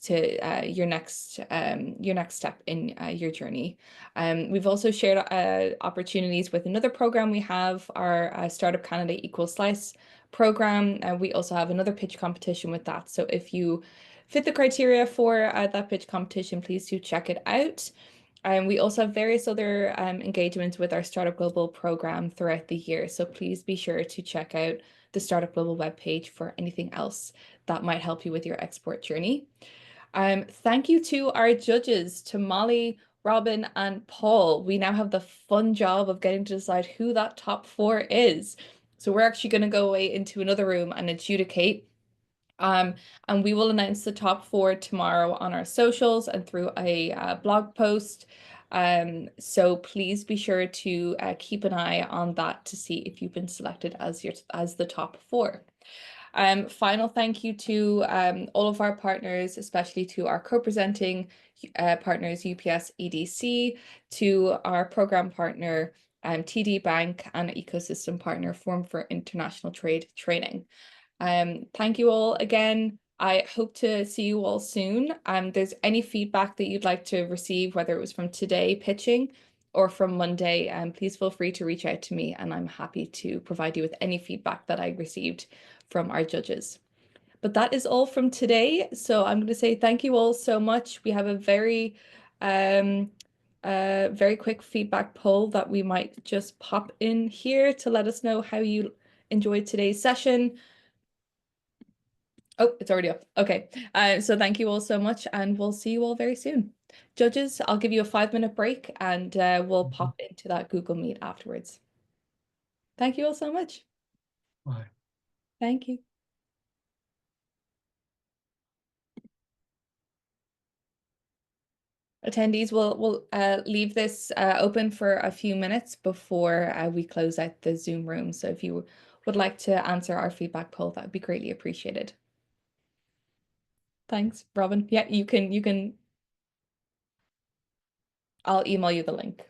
your next step in your journey. We've also shared opportunities with another program we have, our Startup Canada Equal Slice program. We also have another pitch competition with that. So if you fit the criteria for that pitch competition, please do check it out. We also have various other engagements with our Startup Global program throughout the year. So please be sure to check out the Startup Global webpage for anything else that might help you with your export journey. Thank you to our judges, to Molly, Robin, and Paul. We now have the fun job of getting to decide who that top 4 is. So we're actually going to go away into another room and adjudicate. And we will announce the top 4 tomorrow on our socials and through a blog post. So please be sure to keep an eye on that to see if you've been selected as the top 4. Final thank you to all of our partners, especially to our co-presenting partners, UPS EDC, to our program partner, TD Bank, and ecosystem partner, Forum for International Trade Training. Thank you all again. I hope to see you all soon. There's any feedback that you'd like to receive, whether it was from today pitching or from Monday, please feel free to reach out to me and I'm happy to provide you with any feedback that I received from our judges. But that is all from today. So I'm going to say thank you all so much. We have a very quick feedback poll that we might just pop in here to let us know how you enjoyed today's session. Oh, it's already up. Okay. So thank you all so much and we'll see you all very soon. Judges, I'll give you a 5-minute break and we'll pop into that Google Meet afterwards. Thank you all so much. Bye. Thank you. Attendees, we'll leave this open for a few minutes before we close out the Zoom room. So if you would like to answer our feedback poll, that would be greatly appreciated. Thanks, Robin. Yeah, you can. I'll email you the link.